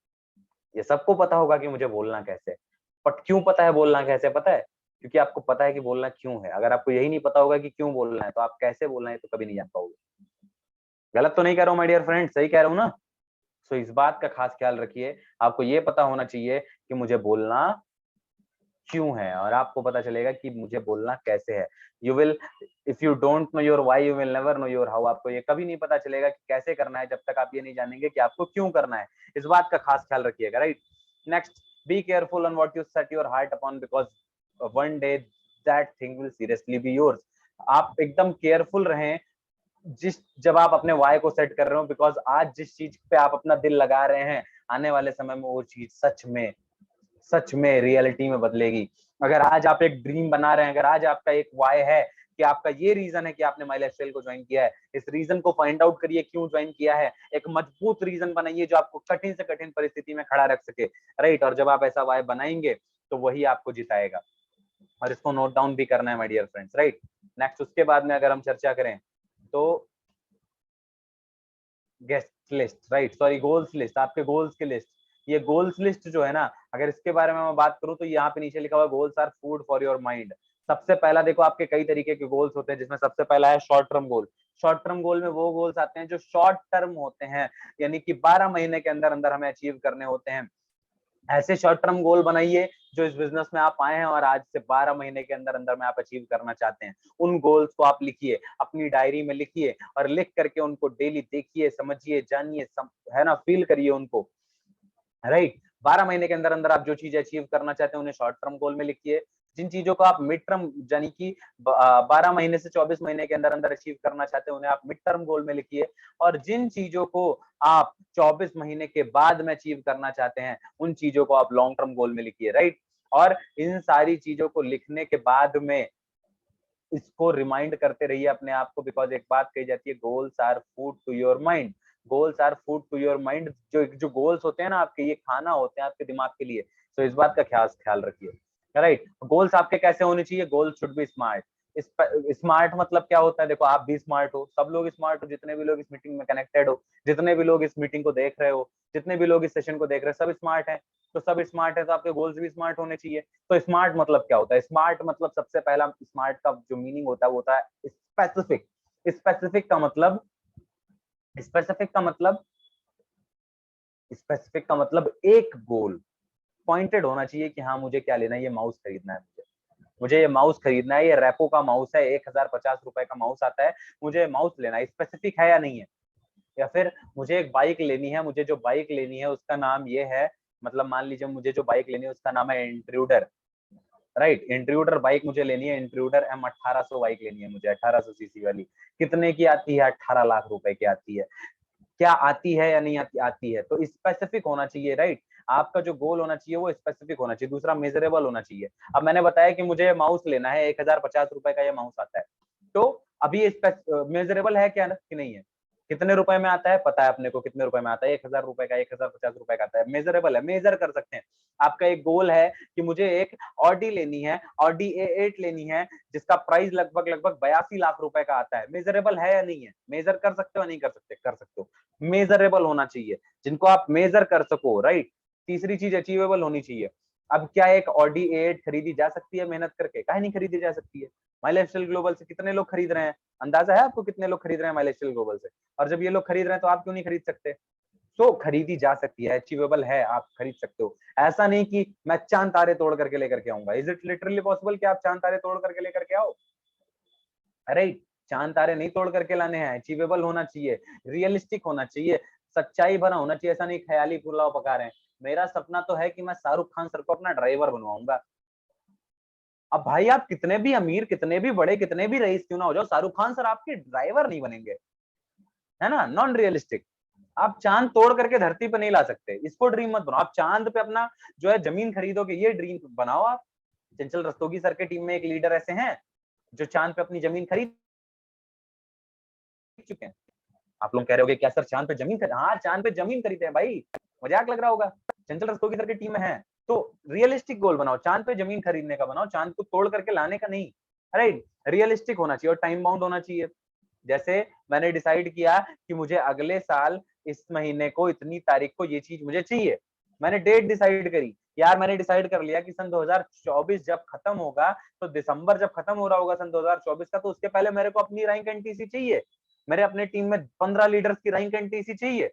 ये सबको पता होगा कि मुझे बोलना कैसे, बट क्यों पता है बोलना कैसे? पता है, क्योंकि आपको पता है कि बोलना क्यों है। अगर आपको यही नहीं पता होगा कि क्यों बोलना है, तो आप कैसे बोलना है तो कभी नहीं जान पाओगे। गलत तो नहीं कह रहा हूँ माय डियर फ्रेंड, सही कह रहा हूँ ना? सो इस बात का खास ख्याल रखिए। आपको ये पता होना चाहिए कि मुझे बोलना क्यों है, और आपको पता चलेगा कि मुझे बोलना कैसे है। You will, if you don't know your why, you will never know your how. आपको ये कभी नहीं पता चलेगा कि कैसे करना है जब तक आप ये नहीं जानेंगे कि आपको क्यों करना है। इस बात का खास ख्याल रखिएगा, right. Next, be careful on what you set your heart upon, because one day that thing will seriously be yours. आप एकदम केयरफुल रहें जिस जब आप अपने वाई को सेट कर रहे हो, बिकॉज आज जिस चीज पे आप अपना दिल लगा रहे हैं, आने वाले समय में वो चीज सच में रियलिटी में बदलेगी। अगर आज आप एक ड्रीम बना रहे हैं, अगर आज आपका एक वाई है कि आपका ये रीजन है कि आपने माई लाइफस्टाइल को ज्वाइन किया है, इस रीजन को फाइंड आउट करिए क्यों ज्वाइन किया है। एक मजबूत रीजन बनाइए जो आपको कठिन से कठिन परिस्थिति में खड़ा रख सके, राइट। और जब आप ऐसा वाई बनाएंगे तो वही आपको जिताएगा, और इसको नोट डाउन भी करना है my dear friends, right. Next, उसके बाद में अगर हम चर्चा करें तो guest list, right, sorry, goals list, आपके गोल्स की लिस्ट। ये गोल्स लिस्ट जो है ना, अगर इसके बारे में मैं बात करूं तो यहाँ पे नीचे लिखा हुआ goals are food for your mind. सबसे पहला देखो, आपके कई तरीके के गोल्स होते हैं, जिसमें सबसे पहला है short term goal. Short term goal में वो गोल्स आते हैं जो शॉर्ट टर्म होते हैं, यानी कि 12 महीने के अंदर अंदर हमें अचीव करने होते हैं। ऐसे शॉर्ट टर्म गोल बनाइए जो इस बिजनेस में आप आए हैं और आज से 12 महीने के अंदर अंदर में आप अचीव करना चाहते हैं। उन गोल्स को आप लिखिए, अपनी डायरी में लिखिए, और लिख करके उनको डेली देखिए, समझिए, जानिए, है ना, फील करिए उनको, राइट। 12 महीने के अंदर अंदर आप जो चीजें अचीव करना चाहते हैं उन्हें शॉर्ट टर्म गोल में लिखिए। जिन चीजों को आप मिड टर्म, यानी कि 12 महीने से 24 महीने के अंदर अंदर अचीव करना चाहते हैं, उन्हें आप मिड टर्म गोल में लिखिए। और जिन चीजों को आप 24 महीने के बाद में अचीव करना चाहते हैं, उन चीजों को आप लॉन्ग टर्म गोल में लिखिए, राइट। और इन सारी चीजों को लिखने के बाद में इसको रिमाइंड करते रहिए अपने आप को, बिकॉज एक बात कही जाती है, goals are food to your mind. Goals are food to your mind. जो जो गोल्स होते हैं ना आपके, ये खाना होते हैं आपके दिमाग के लिए। तो इस बात का खास ख्याल रखिए, राइट। गोल्स आपके कैसे होने चाहिए? Goals should be smart. Smart मतलब क्या होता है? देखो, आप भी स्मार्ट हो, सब लोग स्मार्ट हो, जितने भी लोग इस मीटिंग में कनेक्टेड हो, जितने भी लोग इस मीटिंग को देख रहे हो, जितने भी लोग इस सेशन को देख रहे हैं, सब स्मार्ट है। तो सब स्मार्ट है तो आपके गोल्स भी स्मार्ट होने चाहिए। तो स्मार्ट मतलब क्या होता है? स्मार्ट मतलब, सबसे पहला स्मार्ट का जो मीनिंग होता है वो होता है स्पेसिफिक। स्पेसिफिक का मतलब स्पेसिफिक का मतलब एक गोल पॉइंटेड होना चाहिए कि हाँ मुझे क्या लेना है, ये माउस खरीदना है, मुझे ये माउस खरीदना है, ये रैपो का माउस है, 1050 रुपए का माउस आता है, मुझे माउस लेना है। स्पेसिफिक है या नहीं है? या फिर मुझे एक बाइक लेनी है, मुझे जो बाइक लेनी है उसका नाम ये है, मतलब मान लीजिए मुझे जो बाइक लेनी है उसका नाम है इंट्रूडर, राइट? इंट्रूडर बाइक मुझे लेनी है, इंट्रूडर M1800 बाइक लेनी है मुझे, 1800 सीसी वाली। कितने की आती है? 18 लाख रुपए की आती है। क्या आती है या नहीं आती? आती है। तो स्पेसिफिक होना चाहिए, राइट? आपका जो गोल होना चाहिए वो स्पेसिफिक होना चाहिए। दूसरा मेजरेबल होना चाहिए। अब मैंने बताया कि मुझे माउस लेना है, 1050 रुपए का ये माउस आता है, तो अभी ये मेजरेबल है क्या कि नहीं है? कितने रुपए में आता है पता है अपने को, कितने रुपए में आता है? 1000 रुपए का, 1050 रुपए का आता है। मेजरेबल है, मेजर कर सकते हैं। आपका एक गोल है कि मुझे एक ऑडी लेनी है, ऑडी A8 लेनी है, जिसका प्राइस लगभग लगभग 82 लाख रुपए का आता है। मेजरेबल है या नहीं है? मेजर कर सकते हो नहीं कर सकते? कर सकते हो। मेजरेबल होना चाहिए, जिनको आप मेजर कर सको, राइट? तीसरी चीज अचीवेबल होनी चाहिए। अब क्या एक ऑडी A8 खरीदी जा सकती है मेहनत करके? काहे नहीं खरीदी जा सकती है? माई लाइफस्टाइल ग्लोबल से कितने लोग खरीद रहे हैं? अंदाजा है आपको कितने लोग खरीद रहे हैं माई लाइफस्टाइल ग्लोबल से? और जब ये लोग खरीद रहे हैं तो आप क्यों नहीं खरीद सकते? तो खरीदी जा सकती है, अचीवेबल है, आप खरीद सकते हो। ऐसा नहीं कि मैं चांद तारे तोड़ करके लेकर के आऊंगा। इज इट लिटरली पॉसिबल कि आप चांद तारे तोड़ करके लेकर के आओ? अरे चांद तारे नहीं तोड़ करके लाने हैं, अचीवेबल होना चाहिए, रियलिस्टिक होना चाहिए, सच्चाई भरा होना चाहिए। ऐसा नहीं ख्याली पुलाव पका रहे हैं। मेरा सपना तो है कि मैं शाहरुख खान सर को अपना ड्राइवर बनवाऊंगा। अब भाई आप कितने भी अमीर, कितने भी बड़े, कितने भी रईस क्यों ना हो जाओ, शाहरुख खान सर आपके ड्राइवर नहीं बनेंगे, है ना? Non realistic. आप चांद तोड़ करके धरती पे नहीं ला सकते, इसको ड्रीम मत बनाओ। आप चांद पे अपना जो है जमीन खरीदोगे, ये ड्रीम बनाओ आप। चंचल रस्तोगी सर के टीम में एक लीडर ऐसे हैं जो चांद पे अपनी जमीन खरीद चुके हैं। आप लोग कह रहे होगे क्या सर चांद पे जमीन खरीद? हाँ चांद पे जमीन खरीदते हैं भाई, मजाक लग रहा होगा। चंचल रस्तोगी सर की टीम में है। तो रियलिस्टिक गोल बनाओ, चांद पे जमीन खरीदने का बनाओ, चांद को तोड़ करके लाने का नहीं। राइट? रियलिस्टिक होना चाहिए और टाइम बाउंड होना चाहिए। जैसे मैंने डिसाइड किया कि मुझे अगले साल इस महीने को इतनी तारीख को ये चीज मुझे चाहिए, मैंने डेट डिसाइड करी। यार मैंने डिसाइड कर लिया कि सन 2024 जब खत्म होगा, तो दिसंबर जब खत्म हो रहा होगा सन 2024 का, तो उसके पहले मेरे को अपनी रैंक एनटीसी चाहिए, मेरे अपने टीम में 15 लीडर्स की रैंक एनटीसी चाहिए।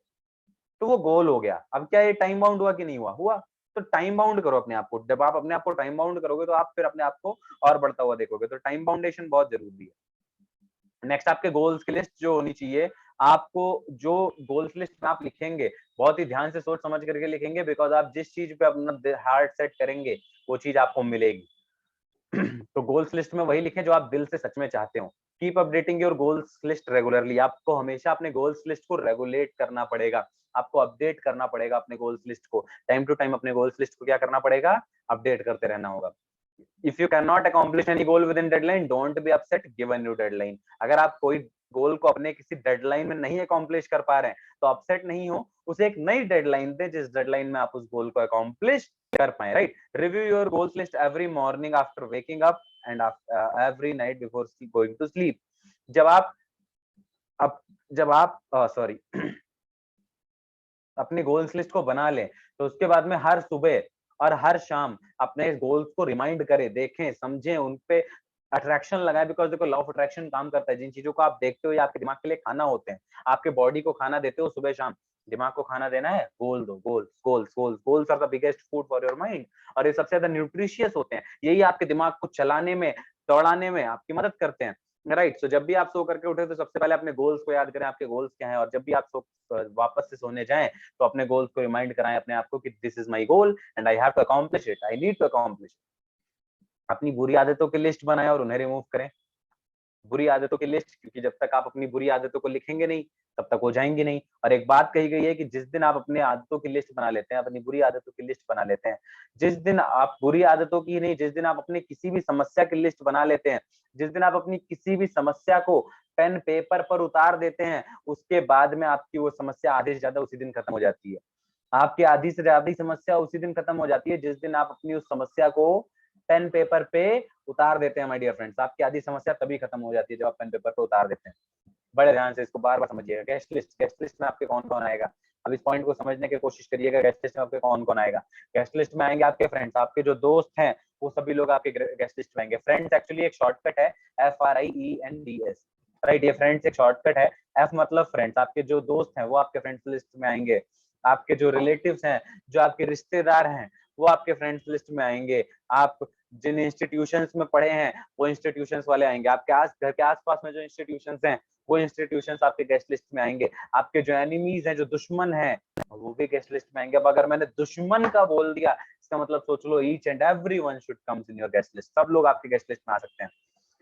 तो वो गोल हो गया। अब क्या ये टाइम बाउंड हुआ कि नहीं हुआ? हुआ। तो टाइम बाउंड करो अपने आप को। जब आप अपने आप को टाइम बाउंड करोगे तो आप फिर अपने आप को और बढ़ता हुआ देखोगे। तो टाइम बाउंडेशन बहुत जरूरी है। नेक्स्ट आपके गोल्स की लिस्ट जो होनी चाहिए, आपको जो गोल्स लिस्ट में आप लिखेंगे, बहुत ही ध्यान से सोच समझ करके लिखेंगे, बिकॉज आप जिस चीज पे अपना हार्ट सेट करेंगे वो चीज आपको मिलेगी। तो गोल्स लिस्ट में वही लिखें जो आप दिल से सच में चाहते हो। Keep updating your goals list regularly. आपको हमेशा अपने गोल्स लिस्ट को रेगुलेट करना पड़ेगा, आपको अपडेट करना पड़ेगा अपने गोल्स लिस्ट को। टाइम टू टाइम अपने गोल्स लिस्ट को क्या करना पड़ेगा? अपडेट करते रहना होगा। If you cannot accomplish any goal within deadline, don't be upset, give a new deadline. अगर आप कोई गोल को अपने किसी डेडलाइन में नहीं अकॉम्प्लिश कर पा रहे हैं तो अपसेट नहीं हो, उसे एक नई डेडलाइन दे जिस डेडलाइन में आप उस गोल को अकॉम्प्लिश कर पाए। Right? Review your goals list every morning after waking up and every night before going to sleep. जब आप अब जब आप सॉरी अपनी गोल्स लिस्ट को बना लें, तो उसके बाद में हर सुबह और हर शाम अपने गोल्स को रिमाइंड करें, देखें, समझें, उन पे अट्रैक्शन लगाएं। बिकॉज देखो लॉ ऑफ अट्रैक्शन काम करता है। जिन चीजों को आप देखते हो ये आपके दिमाग के लिए खाना होते हैं। आपके बॉडी को खाना देते हो सुबह शाम, दिमाग को खाना देना है, गोल दो। Goals goals goals goals are the biggest food for your mind. और ये सबसे ज्यादा न्यूट्रिशियस होते हैं। यही आपके दिमाग को चलाने में, दौड़ाने में आपकी मदद करते हैं। राइट? सो जब भी आप सो करके उठे तो सबसे पहले अपने गोल्स को याद करें, आपके गोल्स क्या हैं। और जब भी आप वापस से सोने जाएं तो अपने गोल्स को रिमाइंड कराएं अपने आप को कि this is my goal and I have to accomplish it, I need to accomplish. अपनी बुरी आदतों की लिस्ट बनाएं और उन्हें रिमूव करें। बुरी आदतों की लिस्ट, क्योंकि जब तक आप अपनी बुरी आदतों को लिखेंगे नहीं तब तक हो जाएंगी नहीं। और एक बात कही गई है कि जिस दिन आप अपनी आदतों की लिस्ट बना लेते हैं, अपनी बुरी आदतों की लिस्ट बना लेते हैं, जिस दिन आप बुरी आदतों की नहीं, जिस दिन आप अपनी किसी भी समस्या की लिस्ट बना लेते हैं, जिस दिन आप अपनी किसी भी समस्या को पेन पेपर पर उतार देते हैं, उसके बाद में आपकी वो समस्या आधे से ज्यादा उसी दिन खत्म हो जाती है। आपकी आधी से ज्यादा समस्या उसी दिन खत्म हो जाती है जिस दिन आप अपनी उस समस्या को पेन पेपर पे उतार देते हैं। माय डियर फ्रेंड्स, आपकी आधी समस्या तभी खत्म हो जाती है जब आप पेन पेपर पे उतार देते हैं। बड़े ध्यान से इसको बार बार समझिएगा। गेस्ट लिस्ट में आपके कौन कौन आएगा? अब इस पॉइंट को समझने की कोशिश करिएगा। गेस्ट लिस्ट में आपके कौन कौन आएगा? गेस्ट लिस्ट में आएंगे आपके फ्रेंड्स, आपके जो दोस्त हैं वो सभी लोग आपके गेस्ट लिस्ट में आएंगे। फ्रेंड्स एक्चुअली एक शॉर्टकट है, FRIENDS। राइट? ये फ्रेंड्स एक शॉर्टकट है। एफ मतलब फ्रेंड्स, आपके जो दोस्त हैं वो आपके फ्रेंड्स लिस्ट में आएंगे, आपके जो रिलेटिव्स हैं, जो आपके रिश्तेदार हैं, वो आपके फ्रेंड्स लिस्ट में आएंगे, आप जिन इंस्टीट्यूशंस में पढ़े हैं वो इंस्टीट्यूशंस वाले आएंगे, आपके घर के आसपास में जो इंस्टीट्यूशंस हैं वो इंस्टीट्यूशंस आपके गेस्ट लिस्ट में आएंगे, आपके जो एनिमीज हैं, जो दुश्मन हैं, वो भी गेस्ट लिस्ट में आएंगे। अब अगर मैंने दुश्मन का बोल दिया, इसका मतलब सोच लो each and everyone should comes in your guest list, सब लोग आपके गेस्ट लिस्ट में आ सकते हैं।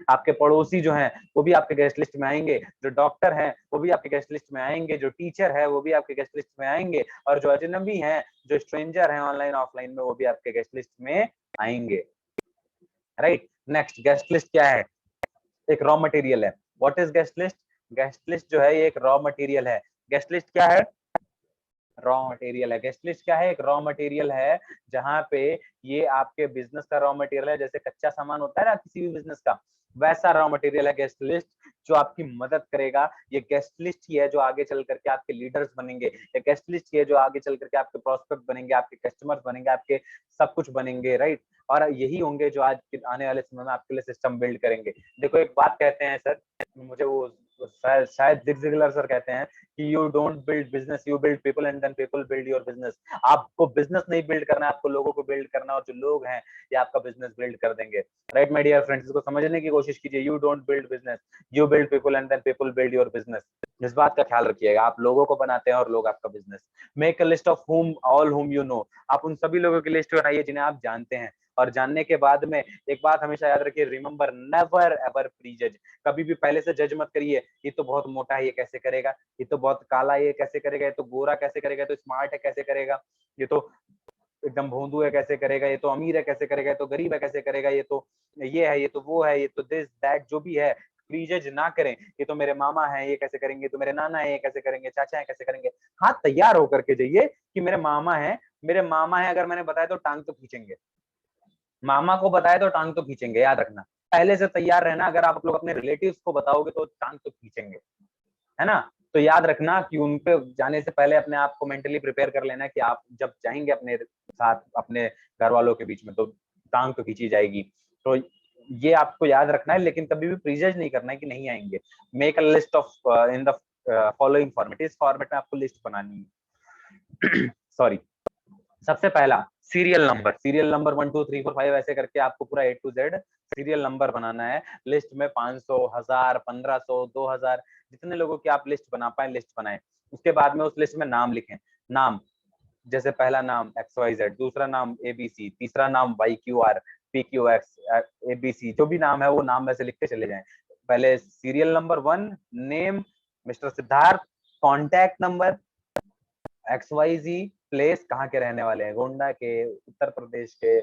आपके पड़ोसी जो हैं वो भी आपके गेस्ट लिस्ट में आएंगे, जो डॉक्टर हैं वो भी आपके गेस्ट लिस्ट में आएंगे, जो टीचर है वो भी आपके गेस्ट लिस्ट में आएंगे, और जो अजनबी हैं, जो स्ट्रेंजर हैं ऑनलाइन ऑफलाइन में, वो भी आपके गेस्ट लिस्ट में आएंगे। राइट, नेक्स्ट गेस्ट लिस्ट क्या है? एक रॉ मटेरियल है। What is guest list? Guest list जो है ये एक रॉ मटेरियल है। गेस्ट लिस्ट क्या है? रॉ मटेरियल है। गेस्ट लिस्ट क्या है? एक रॉ मटेरियल है, जहां पे ये आपके बिजनेस का रॉ मटेरियल है, जैसे कच्चा सामान होता है ना किसी भी बिजनेस का, वैसा रॉ मटेरियल है गेस्ट लिस्ट, जो आपकी मदद करेगा। ये गेस्ट लिस्ट ही है जो आगे चल करके आपके लीडर्स बनेंगे, ये गेस्ट लिस्ट ही है जो आगे चल करके आपके प्रोस्पेक्ट बनेंगे, आपके कस्टमर्स बनेंगे, आपके सब कुछ बनेंगे। राइट, और यही होंगे जो आज आने वाले समय में आपके लिए सिस्टम बिल्ड करेंगे। देखो एक बात कहते हैं सर, मुझे वो शायद जिग जिगलर सर कहते हैं कि you don't build business, you build people and then people build your business. आपको बिजनेस नहीं बिल्ड करना है, आपको लोगों को बिल्ड करना, और जो लोग हैं ये आपका बिजनेस बिल्ड कर देंगे। राइट माय डियर फ्रेंड्स, इसको समझने की कोशिश कीजिए। You don't build business, you build people and then people build your business. इस बात का ख्याल रखिएगा, आप लोगों को बनाते हैं और लोग आपका business. Make a list of whom all whom you know, आप उन सभी लोगों की लिस्ट बनाइए जिन्हें आप जानते हैं, और जानने के बाद में एक बात हमेशा याद रखिए, रिमेंबर नेवर एवर प्री जज। कभी भी पहले से जज मत करिए, ये तो बहुत मोटा है ये कैसे करेगा, ये तो बहुत काला है ये कैसे करेगा, ये तो गोरा कैसे करेगा, ये तो स्मार्ट है कैसे करेगा, ये तो एकदम भोंदू है कैसे करेगा, ये तो अमीर है कैसे करेगा, ये तो गरीब है कैसे करेगा, ये तो ये है, ये तो वो है, ये तो दिस दैट, जो भी है प्रीजज ना करें। ये तो मेरे मामा है ये कैसे करेंगे, तो मेरे नाना है ये कैसे करेंगे, चाचा है कैसे करेंगे। हाँ, तैयार होकर के जाइए कि मेरे मामा है, मेरे मामा है, अगर मैंने बताया तो टांग तो खींचेंगे, मामा को बताया तो टांग तो खींचेंगे, याद रखना। पहले से तैयार रहना, अगर आप लोग अपने रिलेटिव्स को बताओगे तो टांग तो खींचेंगे, है ना। तो याद रखना कि उन पे जाने से पहले अपने आप को मेंटली प्रिपेयर कर लेना कि आप जब जाएंगे अपने साथ अपने घर वालों के बीच में तो टांग तो खींची जाएगी। तो ये आपको याद रखना है, लेकिन कभी भी प्रीजज नहीं करना है कि नहीं आएंगे। Make a list of in the following format, इस फॉर्मेट में आपको लिस्ट बनानी है। सॉरी, सबसे पहला सीरियल नंबर 1 2 3 4 5 ऐसे करके आपको पूरा A to Z serial number बनाना है। लिस्ट में 500, 1000, 1500, 2000, जितने लोगों की आप लिस्ट बना पाए लिस्ट बनाएं। उसके बाद में उस लिस्ट में नाम लिखें। नाम जैसे पहला नाम XYZ, दूसरा नाम ABC, तीसरा नाम YQR, PQX, ABC, जो भी नाम है वो नाम वैसे लिखते चले जाएं। पहले serial number 1 name mister Siddharth, contact number XYZ, place कहाँ के रहने वाले हैं, गोंडा के, उत्तर प्रदेश के,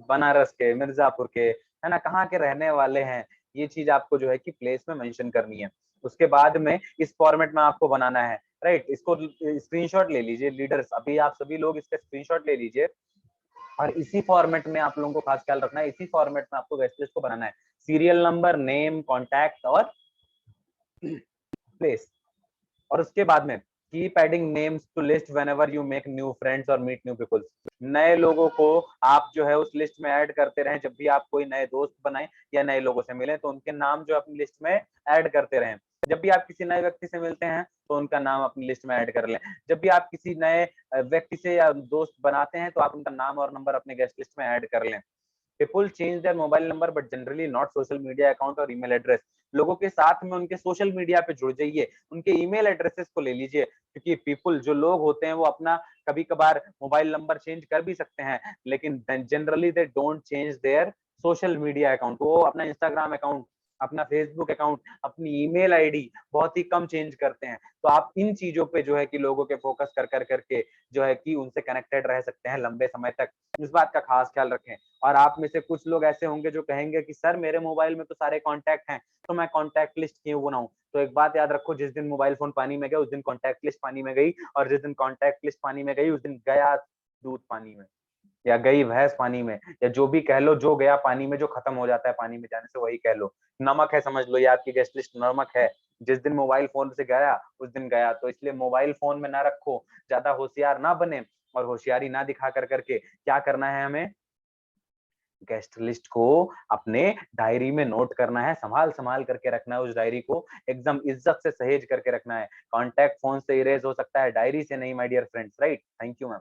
बनारस के, मिर्जापुर के, है ना, कहाँ के रहने वाले हैं, ये चीज आपको जो है कि प्लेस में मेंशन करनी है। उसके बाद में इस फॉर्मेट में आपको बनाना है। राइट, इसको स्क्रीनशॉट ले लीजिए लीडर्स, अभी आप सभी लोग इसका स्क्रीनशॉट ले लीजिए, और इसी फॉर्मेट में आप लोगों को खास ख्याल रखना है, इसी फॉर्मेट में आपको गेस्ट लिस्ट को बनाना है। सीरियल नंबर, नेम, कॉन्टैक्ट और प्लेस। और उसके बाद में keep adding names to list whenever you make new friends और मीट न्यू पीपल। नए लोगों को आप जो है उस लिस्ट में ऐड करते रहें, जब भी आप कोई नए दोस्त बनाएं या नए लोगों से मिलें तो उनके नाम जो अपनी लिस्ट में ऐड करते रहें। जब भी आप किसी नए व्यक्ति से मिलते हैं तो उनका नाम अपनी लिस्ट में ऐड कर लें। जब भी आप किसी नए व्यक्ति से या दोस्त बनाते हैं तो आप उनका नाम और नंबर अपने गेस्ट लिस्ट में ऐड कर लें। People change their mobile number but generally not social media account और email address। लोगों के साथ में उनके सोशल मीडिया पे जुड़ जाइए, उनके ईमेल एड्रेसेस को ले लीजिए, क्योंकि पीपल जो लोग होते हैं वो अपना कभी कभार मोबाइल नंबर चेंज कर भी सकते हैं, लेकिन generally they don't change their social media account. वो अपना इंस्टाग्राम अकाउंट, अपना फेसबुक अकाउंट, अपनी ईमेल आईडी बहुत ही कम चेंज करते हैं। तो आप इन चीजों पे जो है कि लोगों के फोकस कर करके जो है कि उनसे कनेक्टेड रह सकते हैं लंबे समय तक। इस बात का खास ख्याल रखें। और आप में से कुछ लोग ऐसे होंगे जो कहेंगे कि सर मेरे मोबाइल में तो सारे कॉन्टैक्ट हैं, तो मैं कॉन्टैक्ट लिस्ट क्यों बनाऊं। तो एक बात याद रखो, जिस दिन मोबाइल फोन पानी में गया उस दिन कॉन्टैक्ट लिस्ट पानी में गई, और जिस दिन कॉन्टैक्ट लिस्ट पानी में गई उस दिन गया दूध पानी में, या गई भैंस पानी में, या जो भी कह लो, जो गया पानी में, जो खत्म हो जाता है पानी में जाने से वही कह लो। नमक है, समझ लो, ये आपकी गेस्ट लिस्ट नमक है। जिस दिन मोबाइल फोन से गया उस दिन गया। तो इसलिए मोबाइल फोन में ना रखो, ज्यादा होशियार ना बने, और होशियारी ना दिखा कर करके क्या करना है हमें, गेस्ट लिस्ट को अपने डायरी में नोट करना है, संभाल संभाल करके रखना है, उस डायरी को एकदम इज्जत से सहेज करके रखना है। कॉन्टैक्ट फोन से इरेज हो सकता है, डायरी से नहीं my dear friends, right? Thank you ma'am.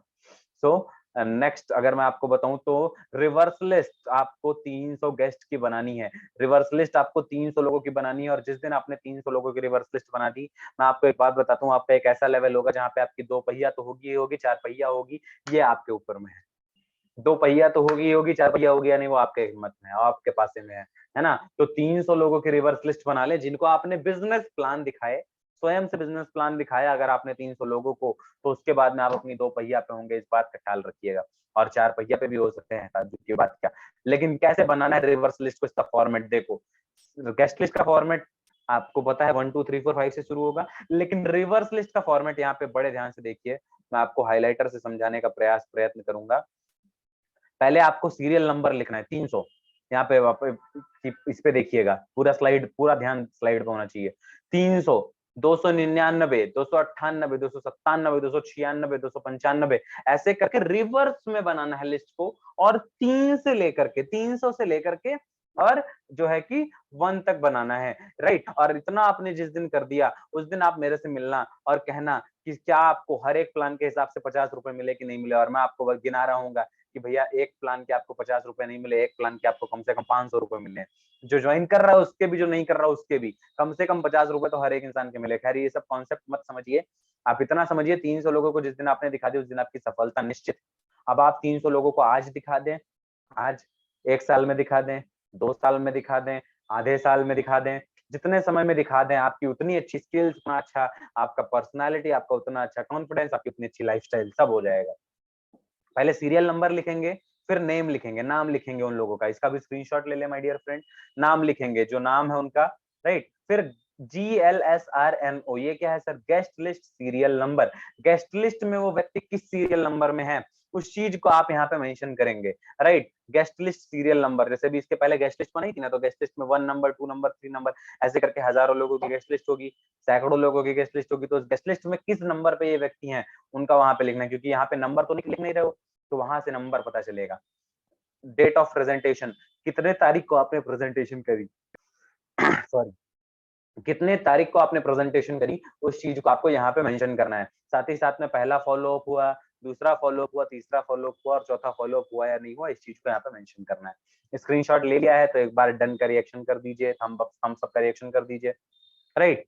So next अगर मैं आपको बताऊं तो रिवर्स लिस्ट आपको 300 गेस्ट की बनानी है। रिवर्स लिस्ट आपको 300 लोगों की बनानी है, और जिस दिन आपने 300 लोगों की रिवर्स लिस्ट बना दी, मैं आपको एक बात बताता हूँ, आपका एक ऐसा लेवल होगा जहाँ पे आपकी 2 पहिया तो होगी ही होगी, 4 पहिया होगी, ये आपके ऊपर में है। 2 पहिया तो होगी ही होगी, 4 पहिया होगी या नहीं, वो आपके हिम्मत में है, आपके पासे में है ना? तो 300 लोगों की रिवर्स लिस्ट बना ले, जिनको आपने बिजनेस प्लान दिखाए, स्वयं से बिजनेस प्लान दिखाया अगर आपने 300 लोगों को, तो उसके बाद में आप अपनी 2 पहिया पे होंगे, इस बात का ख्याल रखिएगा। और 4 पहिया पे भी हो सकते हैं, ताज्जुब की बात क्या। लेकिन कैसे बनाना है रिवर्स लिस्ट को, इसका फॉर्मेट देखो। गेस्ट लिस्ट का फॉर्मेट आपको पता है 1 2 3 4 5 से शुरू होगा, लेकिन रिवर्स लिस्ट का फॉर्मेट यहाँ पे बड़े ध्यान से देखिए, मैं आपको हाइलाइटर से समझाने का प्रयत्न करूंगा। पहले आपको सीरियल नंबर लिखना है 300। यहाँ पे इस पे देखिएगा, पूरा स्लाइड, पूरा ध्यान स्लाइड पे होना चाहिए। 300, 299, 298, 297, 296, 295, ऐसे करके रिवर्स में बनाना है लिस्ट को, और 300 से लेकर के और जो है कि 1 तक बनाना है, राइट? और इतना आपने जिस दिन कर दिया, उस दिन आप मेरे से मिलना और कहना कि क्या आपको हर एक प्लान के हिसाब से 50 रुपए मिले कि नहीं मिले, और मैं आपको गिना रहा हूँ कि भैया एक प्लान के आपको 50 रुपए नहीं मिले, एक प्लान के आपको कम से कम 500 रुपए मिले। जो ज्वाइन कर रहा है उसके भी, जो नहीं कर रहा उसके भी, कम से कम 50 रुपए तो हर एक इंसान के मिले। खैर ये सब कॉन्सेप्ट मत समझिए, आप इतना समझिए 300 लोगों को जिस दिन आपने दिखा दी, उस दिन आपकी सफलता निश्चित। अब आप 300 लोगों को आज दिखा दें, आज 1 साल में दिखा दें, 2 साल में दिखा दें, आधे साल में दिखा दें, जितने समय में दिखा दें, आपकी उतनी अच्छी स्किल्स, उतना अच्छा आपका पर्सनालिटी, आपका उतना अच्छा कॉन्फिडेंस, आपकी उतनी अच्छी लाइफस्टाइल, सब हो जाएगा। पहले सीरियल नंबर लिखेंगे, फिर नेम लिखेंगे, नाम लिखेंगे उन लोगों का। इसका भी स्क्रीनशॉट ले ले माय डियर फ्रेंड। नाम लिखेंगे, जो नाम है उनका, राइट? फिर GLSRNO, ये क्या है sir? Guest list serial number. Guest list में वो व्यक्ति किस सीरियल नंबर में है, उस चीज को आप यहाँ पे मेंशन करेंगे, right? Guest list serial number, जैसे भी इसके पहले गेस्ट लिस्ट बनाई थी ना, तो गेस्ट लिस्ट में 1 नंबर, 2 नंबर, 3 नंबर, ऐसे करके हजारों लोगों की गेस्ट लिस्ट होगी, सैकड़ों लोगों की गेस्ट लिस्ट होगी। तो उस गेस्ट लिस्ट में किस नंबर पे ये व्यक्ति हैं, उनका वहां पे लिखना है, क्योंकि यहाँ पे नंबर तो लिख नहीं रहे हो, तो वहां से नंबर पता चलेगा। डेट ऑफ प्रेजेंटेशन, कितने तारीख को आपने प्रेजेंटेशन करी सॉरी, कितने तारीख को आपने प्रेजेंटेशन करी, उस चीज को आपको यहाँ पे मेंशन करना है। साथ ही साथ में पहला फॉलो अप हुआ, दूसरा फॉलो अप हुआ, तीसरा फॉलो अप हुआ और चौथा फॉलो अप हुआ या नहीं हुआ, इस चीज को यहाँ पे मेंशन करना है। स्क्रीनशॉट ले लिया है तो एक बार डन का रिएक्शन कर दीजिए, थम्स अप का रिएक्शन कर दीजिए, right?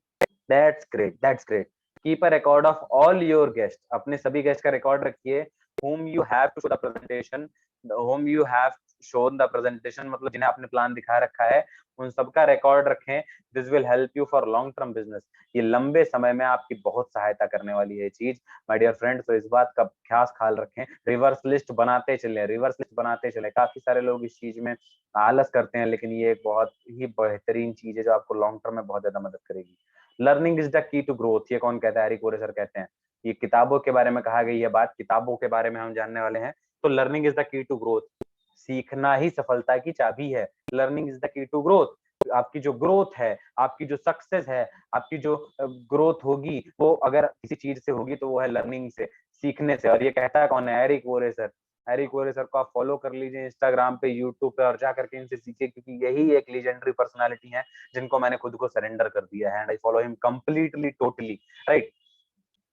That's great, that's great. Keep a record of all your guest, अपने सभी गेस्ट का रिकॉर्ड रखिए। whom you have to show the presentation, whom you have shown the presentation, मतलब जिन्हें आपने प्लान दिखा रखा है, उन सबका रिकॉर्ड रखें। This will help you for long term business, ये लंबे समय में आपकी बहुत सहायता करने वाली है चीज माय डियर फ्रेंड। तो इस बात का खास ख्याल रखें, रिवर्स लिस्ट बनाते चले, रिवर्स लिस्ट बनाते चले। काफी सारे लोग इस चीज में आलस करते हैं, लेकिन ये एक बहुत ही बेहतरीन चीज है जो आपको लॉन्ग टर्म में बहुत ज्यादा मदद करेगी। Learning is the key to growth, ये कौन कहता है? एरिक ओरे सर कहते हैं। ये किताबों के बारे में कहा गई है बात, किताबों के बारे में हम जानने वाले हैं। तो learning is the key to growth, सीखना ही सफलता की चाबी है। Learning is the key to growth. आपकी जो ग्रोथ है, आपकी जो सक्सेस है, आपकी जो ग्रोथ होगी, वो अगर किसी चीज से होगी तो वो है लर्निंग से, सीखने से। और ये कहता है कौन है? एरिक ओरे सर। एरिक ओरे सर को आप फॉलो कर लीजिए इंस्टाग्राम पे, यूट्यूब पे, और जा करके इनसे सीखिए, क्योंकि यही एक लीजेंडरी पर्सनालिटी है जिनको मैंने खुद को सरेंडर कर दिया है, and I follow him completely, totally, right?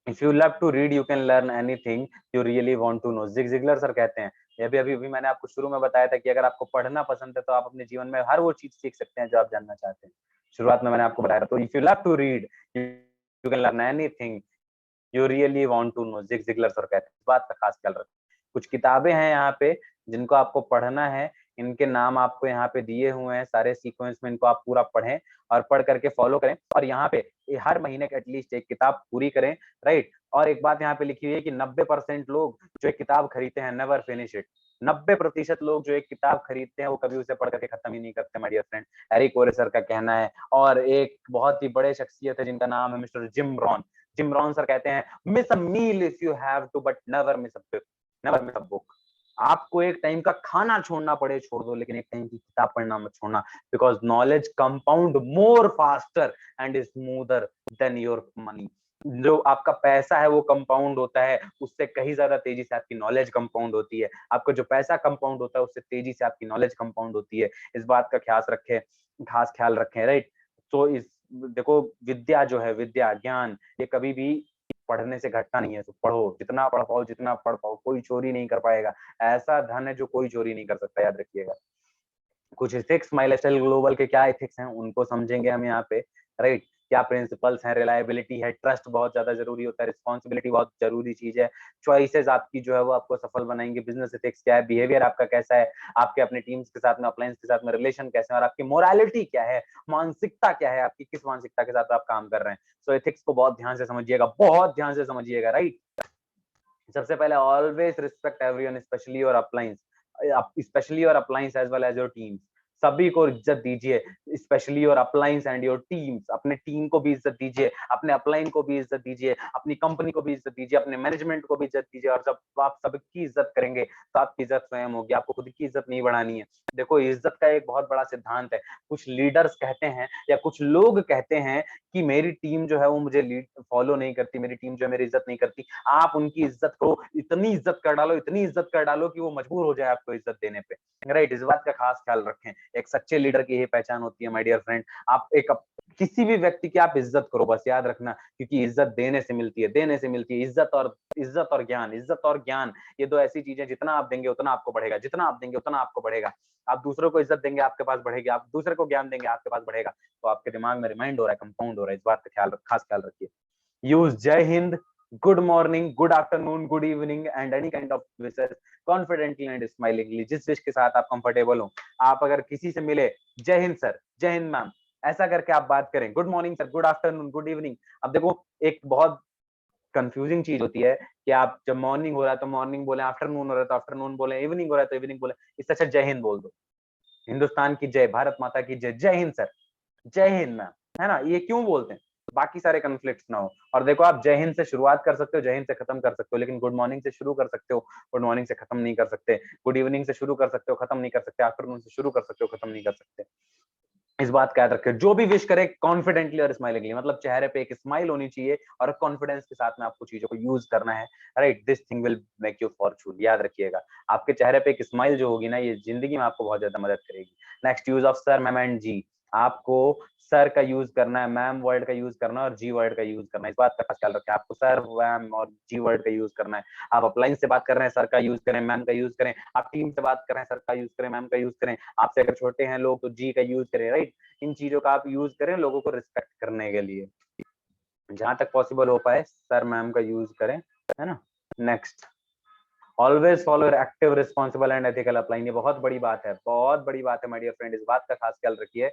If you love to read you can learn anything you really want to know, Zig Ziglar sir कहते हैं। ये भी अभी मैंने आपको शुरू में बताया था कि अगर आपको पढ़ना पसंद है तो आप अपने जीवन में हर वो चीज सीख सकते हैं जो आप जानना चाहते हैं। शुरुआत में मैंने आपको बताया था। तो if you love to read you can learn anything you really want to know, Zig Ziglar sir कहते हैं। इस बात का खास ख्याल रखें। कुछ किताबें हैं यहाँ पे जिनको आपको पढ़ना है, इनके नाम आपको यहाँ पे दिए हुए हैं सारे सीक्वेंस में, इनको आप पूरा पढ़ें और पढ़ करके फॉलो करें। और यहाँ पे हर महीने एटलीस्ट एक किताब पूरी करें, राइट? और एक बात यहाँ पे लिखी हुई है कि 90% लोग जो एक किताब खरीदते हैं नेवर फिनिश इट। 90% लोग जो एक किताब खरीदते हैं वो कभी उसे पढ़ करके खत्म ही नहीं करते, माय डियर फ्रेंड। एरिक ओरे सर का कहना है। और एक बहुत ही बड़े शख्सियत है जिनका नाम है mister Jim Rohn. Jim Rohn sir कहते हैं, miss a meal if you have to but never miss a book, never miss a book. आपको एक टाइम का खाना छोड़ना पड़े छोड़ दो, लेकिन एक टाइम की किताब पढ़ना मत छोड़ना, because knowledge compound more faster and smoother than your money. जो आपका पैसा है वो कंपाउंड होता है, उससे कहीं ज्यादा तेजी से आपकी नॉलेज कंपाउंड होती है। आपको जो पैसा कंपाउंड होता है उससे तेजी से आपकी नॉलेज कंपाउंड होती है। इस बात का खास ख्याल रखें, राइट। तो इस देखो, विद्या जो है, विद्या ज्ञान, ये कभी भी पढ़ने से घटता नहीं है। तो पढ़ो, जितना पढ़ पाओ, जितना पढ़ पाओ, कोई चोरी नहीं कर पाएगा। ऐसा धन है जो कोई चोरी नहीं कर सकता, याद रखिएगा। कुछ एथिक्स, माई लाइफस्टाइल ग्लोबल के क्या एथिक्स हैं उनको समझेंगे हम यहाँ पे, राइट। क्या प्रिंसिपल्स हैं, रिलायबिलिटी है, ट्रस्ट बहुत ज्यादा जरूरी होता है, रिस्पॉन्सिबिलिटी बहुत जरूरी चीज है, चॉइसेस आपकी जो है वो आपको सफल बनाएंगे, बिजनेस एथिक्स क्या है, बिहेवियर आपका कैसा है, आपके अपने टीम्स के साथ में, अपलायंस के साथ में रिलेशन कैसे है, और आपकी मोरालिटी क्या है, मानसिकता क्या है आपकी, किस मानसिकता के साथ आप काम कर रहे हैं। सो एथिक्स को बहुत ध्यान से समझिएगा, बहुत ध्यान से समझिएगा, राइट। सबसे पहले always respect everyone, specially your uplines, specially your uplines as well as your teams. सभी को इज्जत दीजिए, specially your uplines and your teams. अपने टीम को भी इज्जत दीजिए, अपने अपलाइन को भी इज्जत दीजिए, अपनी कंपनी को भी इज्जत दीजिए, अपने मैनेजमेंट को भी इज्जत दीजिए। और जब आप सबकी इज्जत करेंगे तो आपकी इज्जत स्वयं होगी, आपको खुद की इज्जत नहीं बढ़ानी है। देखो, इज्जत का एक बहुत बड़ा सिद्धांत है। कुछ लीडर्स कहते हैं या कुछ लोग कहते हैं कि मेरी टीम जो है वो मुझे लीड फॉलो नहीं करती, मेरी टीम जो है मेरी इज्जत नहीं करती। आप उनकी इज्जत को इतनी इज्जत कर डालो, इतनी इज्जत कर डालो कि वो मजबूर हो जाए आपको इज्जत देने पे, राइट। इस बात का खास ख्याल रखें। एक सच्चे लीडर की यही पहचान होती है माय डियर फ्रेंड। आप किसी भी व्यक्ति की आप इज्जत करो, बस याद रखना, क्योंकि इज्जत देने से मिलती है, देने से मिलती है। इज्जत और ज्ञान, इज्जत और ज्ञान, ये दो ऐसी चीजें, जितना आप देंगे उतना आपको बढ़ेगा, जितना आप देंगे उतना आपको बढ़ेगा। आप दूसरों को इज्जत देंगे, आपके पास बढ़ेगी, आप दूसरे को ज्ञान देंगे, आपके पास बढ़ेगा। तो आपके दिमाग में रिमाइंड हो रहा है, कंपाउंड हो रहा है। इस बात का खास ख्याल रखिए। यूज जय Hind, good morning, good afternoon, good evening and any kind of wishes confidently and smilingly, जिस विश के साथ आप कंफर्टेबल हो। आप अगर किसी से मिले, जय हिंद सर, जय हिंद मैम, ऐसा करके आप बात करें। Good morning sir, good afternoon, good evening. अब देखो, एक बहुत कंफ्यूजिंग चीज होती है कि आप जब मॉर्निंग हो रहा है तो मॉर्निंग बोले, आफ्टरनून हो रहा है तो आफ्टरनून बोले, इवनिंग हो रहा है तो इवनिंग बोले। इससे अच्छा जय हिंद बोल दो। हिंदुस्तान की जय, भारत माता की जय, जय हिंद सर, जय हिंद मैम, है ना। ये क्यों बोलते हैं? बाकी सारे कन्फ्लिक्ट्स ना हो। और देखो, आप जय हिंद से शुरुआत कर सकते हो, जय हिंद से खत्म कर सकते हो, लेकिन गुड मॉर्निंग से शुरू कर सकते हो, गुड मॉर्निंग से खत्म नहीं कर सकते। गुड इवनिंग से शुरू कर सकते हो, खत्म नहीं कर सकते। आफ्टरनून से शुरू कर सकते हो, खत्म नहीं कर सकते। इस बात का याद रखिए। जो भी विश करे कॉन्फिडेंटली और स्माइलिंगली, मतलब चेहरे पे एक स्माइल होनी चाहिए और कॉन्फिडेंस के साथ में आपको चीजों को यूज करना है, right. This thing will make you Fortune, याद रखिएगा। आपके चेहरे पे एक स्माइल जो होगी ना, ये जिंदगी में आपको बहुत ज्यादा मदद करेगी। Next, use of sir, ma'am and ji. आपको सर का यूज करना है, मैम वर्ड का यूज करना है और जी वर्ड का यूज करना है। इस बात का खास ख्याल रखें। आपको सर, मैम और जी वर्ड का यूज करना है। आप अपलाइन से बात कर रहे हैं, सर का यूज करें, मैम का यूज करें। आप टीम से बात कर रहे हैं, सर का यूज करें, मैम का यूज करें। आपसे अगर छोटे हैं लोग तो जी का यूज करें, राइट। इन चीजों का आप यूज करें लोगों को रिस्पेक्ट करने के लिए। जहां तक पॉसिबल हो पाए सर मैम का यूज करें, है ना। Next, always follow active, responsible and ethical upline. ये बहुत बड़ी बात है, बहुत बड़ी बात है माय डियर फ्रेंड। इस बात का खास ख्याल रखिए।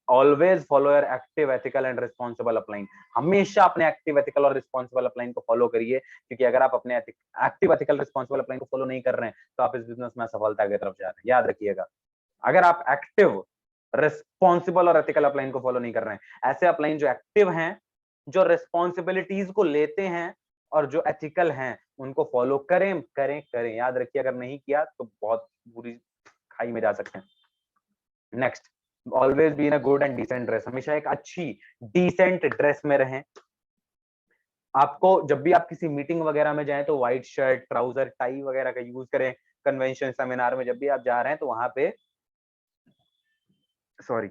Always follow your active, ethical and responsible upline. हमेशा अपने एक्टिव, एथिकल और रिस्पॉन्सिबल अपलाइन को फॉलो करिए, क्योंकि अगर आप अपने एक्टिव, एथिकल, रिस्पॉन्सिबल अपलाइन को फॉलो नहीं कर रहे हैं तो आप इस बिजनेस में सफलता की तरफ जा रहे हैं, याद रखिएगा। अगर आप एक्टिव, रिस्पॉन्सिबल और एथिकल अपलाइन को फॉलो नहीं कर रहे हैं, ऐसे अपलाइन जो एक्टिव हैं, जो रिस्पॉन्सिबिलिटीज को लेते हैं और जो एथिकल हैं, उनको फॉलो करें करें करें, याद रखिए। अगर नहीं किया तो बहुत बुरी खाई में जा सकते हैं। Next, always be in a good and decent dress. हमेशा एक अच्छी डिसेंट ड्रेस में रहें। आपको जब भी आप किसी मीटिंग वगैरह में जाएं तो व्हाइट शर्ट, ट्राउजर, टाई वगैरह का यूज करें। कन्वेंशन, सेमिनार में जब भी आप जा रहे हैं तो वहां पे, sorry,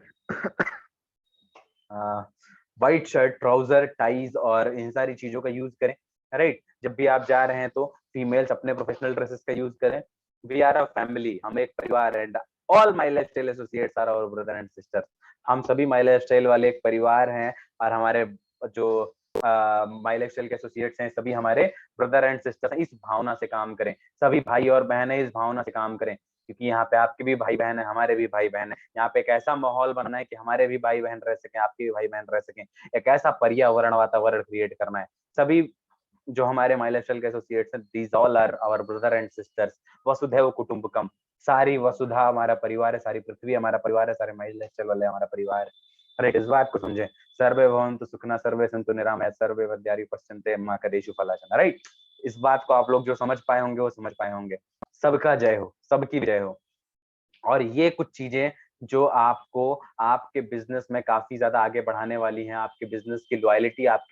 white shirt, trouser, ties और इन सारी चीजों का यूज करें, राइट। जब भी आप जा रहे हैं तो फीमेल्स अपने प्रोफेशनल ड्रेसेस का यूज करें। वी आर अ फैमिली, हम एक परिवार है। All My Life Style associates are our brother and sister. हम सभी माई लाइफ स्टाइल वाले एक परिवार हैं, और हमारे जो माई लाइफ स्टाइल के एसोसिएट्स हैं सभी हमारे ब्रदर एंड सिस्टर हैं। इस भावना से काम करें, सभी भाई और बहन है, इस भावना से काम करें, क्योंकि यहाँ पे आपके भी भाई बहन है, हमारे भी भाई बहन है। यहाँ पे एक ऐसा माहौल बनना है कि हमारे भी भाई बहन रह सकें, आपके भी भाई बहन रह सकें। एक ऐसा पर्यावरण, वातावरण क्रिएट करना है। सभी जो हमारे माई लाइफ स्टाइल के एसोसिएट्स हैं, these all are our brother and sisters. वसुधैव कुटुंबकम, सारी वसुधा हमारा परिवार है, सारी पृथ्वी हमारा परिवार है, सारे माई लाइफ स्टाइल वाले हमारा परिवार है। राइट, इस बात को समझें। सर्वे भवन्तु सुखिनः, सर्वे सन्तु निरामया, सर्वे भद्राणि पश्यन्ते मा कलेषु फलाशना, राइट। इस बात को आप लोग जो समझ पाए होंगे वो समझ पाए होंगे। सबका जय हो, सबकी जय हो। और ये कुछ चीजें जो आपको आपके बिजनेस में काफी ज्यादा आगे बढ़ाने वाली हैं, आपके बिजनेस की लॉयलिटी, आप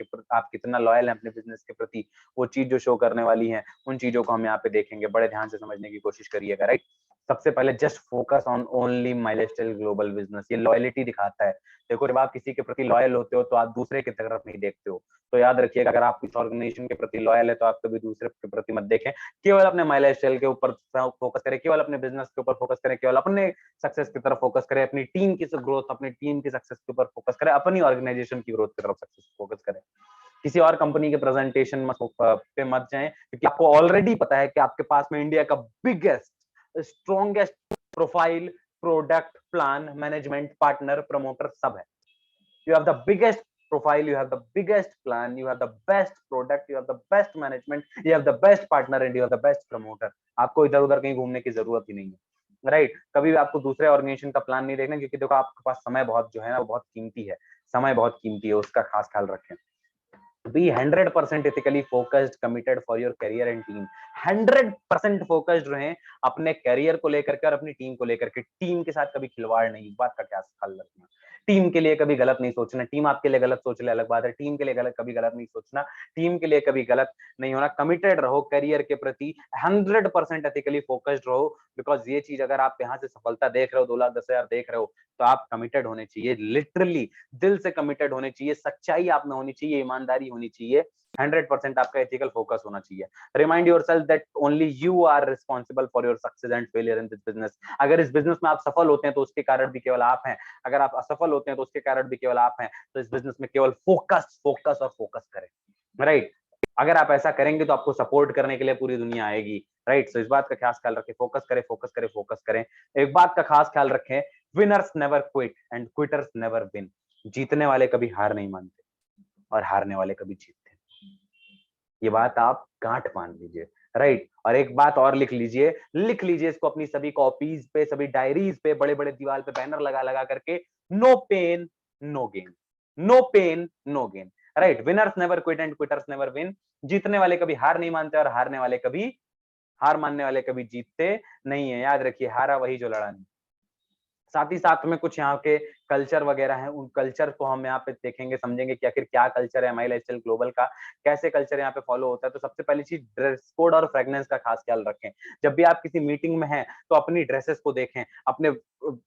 कितना लॉयल हैं अपने बिजनेस के प्रति, वो चीज जो शो करने वाली है, उन चीजों को हम यहाँ पे देखेंगे। बड़े ध्यान से समझने की कोशिश करिएगा, राइट। सबसे पहले just focus on only my lifestyle global business, ये लॉयलिटी दिखाता है। देखो, जब आप किसी के प्रति लॉयल होते हो तो आप दूसरे की तरफ नहीं देखते हो। तो याद रखिएगा, अगर आप इस ऑर्गेनाइजेशन के प्रति लॉयल है तो आप कभी दूसरे के प्रति मत देखें। केवल अपने माई लाइफस्टाइल के ऊपर फोकस करें, केवल अपने बिजनेस के ऊपर फोकस करें, केवल अपने सक्सेस की तरफ फोकस करें, अपनी टीम की ग्रोथ, अपनी टीम की सक्सेस के ऊपर फोकस करें, अपनी ऑर्गेनाइजेशन की ग्रोथ की तरफ सक्सेस फोकस करें। किसी और कंपनी के प्रेजेंटेशन पे मत जाएं, क्योंकि आपको ऑलरेडी पता है कि आपके पास में इंडिया का biggest, strongest profile, product, plan, management, partner, promoter सब है। You have the biggest profile, you have the biggest plan, you have the best product, you have the best management, you have the best partner and you have the best promoter। आपको इधर उधर कहीं घूमने की जरूरत ही नहीं है, right. कभी भी आपको दूसरे ऑर्गेनाइजेशन का प्लान नहीं देखना, क्योंकि देखो आपके पास समय बहुत जो है ना वो बहुत कीमती है। समय बहुत कीमती है, उसका खास ख्याल रखें। Be 100% ethically focused, committed for your career and team। 100% focused रहें अपने करियर को लेकर के और अपनी टीम को लेकर के। टीम के साथ कभी खिलवाड़ नहीं, बात का क्या ख्याल रखना। टीम के लिए कभी गलत नहीं सोचना। टीम आपके लिए गलत सोच ले अलग बात है, टीम के लिए कभी गलत नहीं सोचना। टीम के लिए कभी गलत नहीं होना। कमिटेड रहो करियर के प्रति, 100% एथिकली फोकस्ड रहो। बिकॉज ये चीज अगर आप यहाँ से सफलता देख रहे हो, 2,10,000 देख रहे हो, तो आप कमिटेड होने चाहिए, लिटरली दिल से कमिटेड होने चाहिए। सच्चाई आप में होनी चाहिए, ईमानदारी होनी चाहिए, 100% आपका एथिकल फोकस होना चाहिए। Remind yourself that only you are responsible for your success and failure in this business. अगर इस बिजनेस में आप सफल होते हैं तो उसके कारण भी केवल आप हैं, अगर आप असफल होते हैं तो उसके कारण भी केवल आप हैं। तो इस बिजनेस में केवल फोकस फोकस और फोकस करें, राइट। अगर आप ऐसा करेंगे तो आपको सपोर्ट करने के लिए पूरी दुनिया आएगी, राइट। सो इस बात का खास ख्याल रखें, फोकस करें, फोकस करें, फोकस करें। एक बात का खास ख्याल रखें, winners never quit and quitters never win. जीतने वाले कभी हार नहीं मानते और हारने वाले कभी जीतते। ये बात आप गांठ बांध लीजिए, राइट। और एक बात और लिख लीजिए इसको अपनी सभी कॉपीज पे, सभी डायरीज पे, बड़े बड़े दीवार पे बैनर लगा लगा करके, no pain no gain, no pain no gain, right. Winners never quit and quitters never win. जीतने वाले कभी हार नहीं मानते और हार मानने वाले कभी जीतते नहीं है। याद रखिए, हारा वही जो लड़ा नहीं। साथ ही साथ में कुछ यहाँ के कल्चर वगैरह हैं, उन कल्चर को हम यहाँ पे देखेंगे, समझेंगे कि आखिर क्या कल्चर है माई लाइफस्टाइल ग्लोबल का, कैसे कल्चर यहाँ पे फॉलो होता है। तो सबसे पहली चीज, ड्रेस कोड और फ्रेगनेंस का खास ख्याल रखें। जब भी आप किसी मीटिंग में हैं तो अपनी ड्रेसेस को देखें, अपने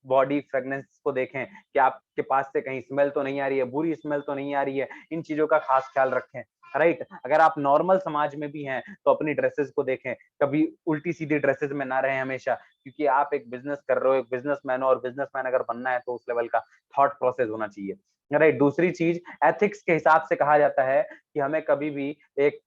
बॉडी फ्रेगनेंस को देखें कि आपके पास से कहीं स्मेल तो नहीं आ रही है, बुरी स्मेल तो नहीं आ रही है। इन चीजों का खास ख्याल रखें, राइट। अगर आप नॉर्मल समाज में भी हैं तो अपनी ड्रेसेस को देखें, कभी उल्टी सीधी ड्रेसेस में ना रहें हमेशा, क्योंकि आप एक बिजनेस कर रहे हो, एक बिजनेसमैन हो, और बिजनेसमैन अगर बनना है तो उस लेवल का थॉट प्रोसेस होना चाहिए, राइट। दूसरी चीज, एथिक्स के हिसाब से कहा जाता है कि हमें कभी भी एक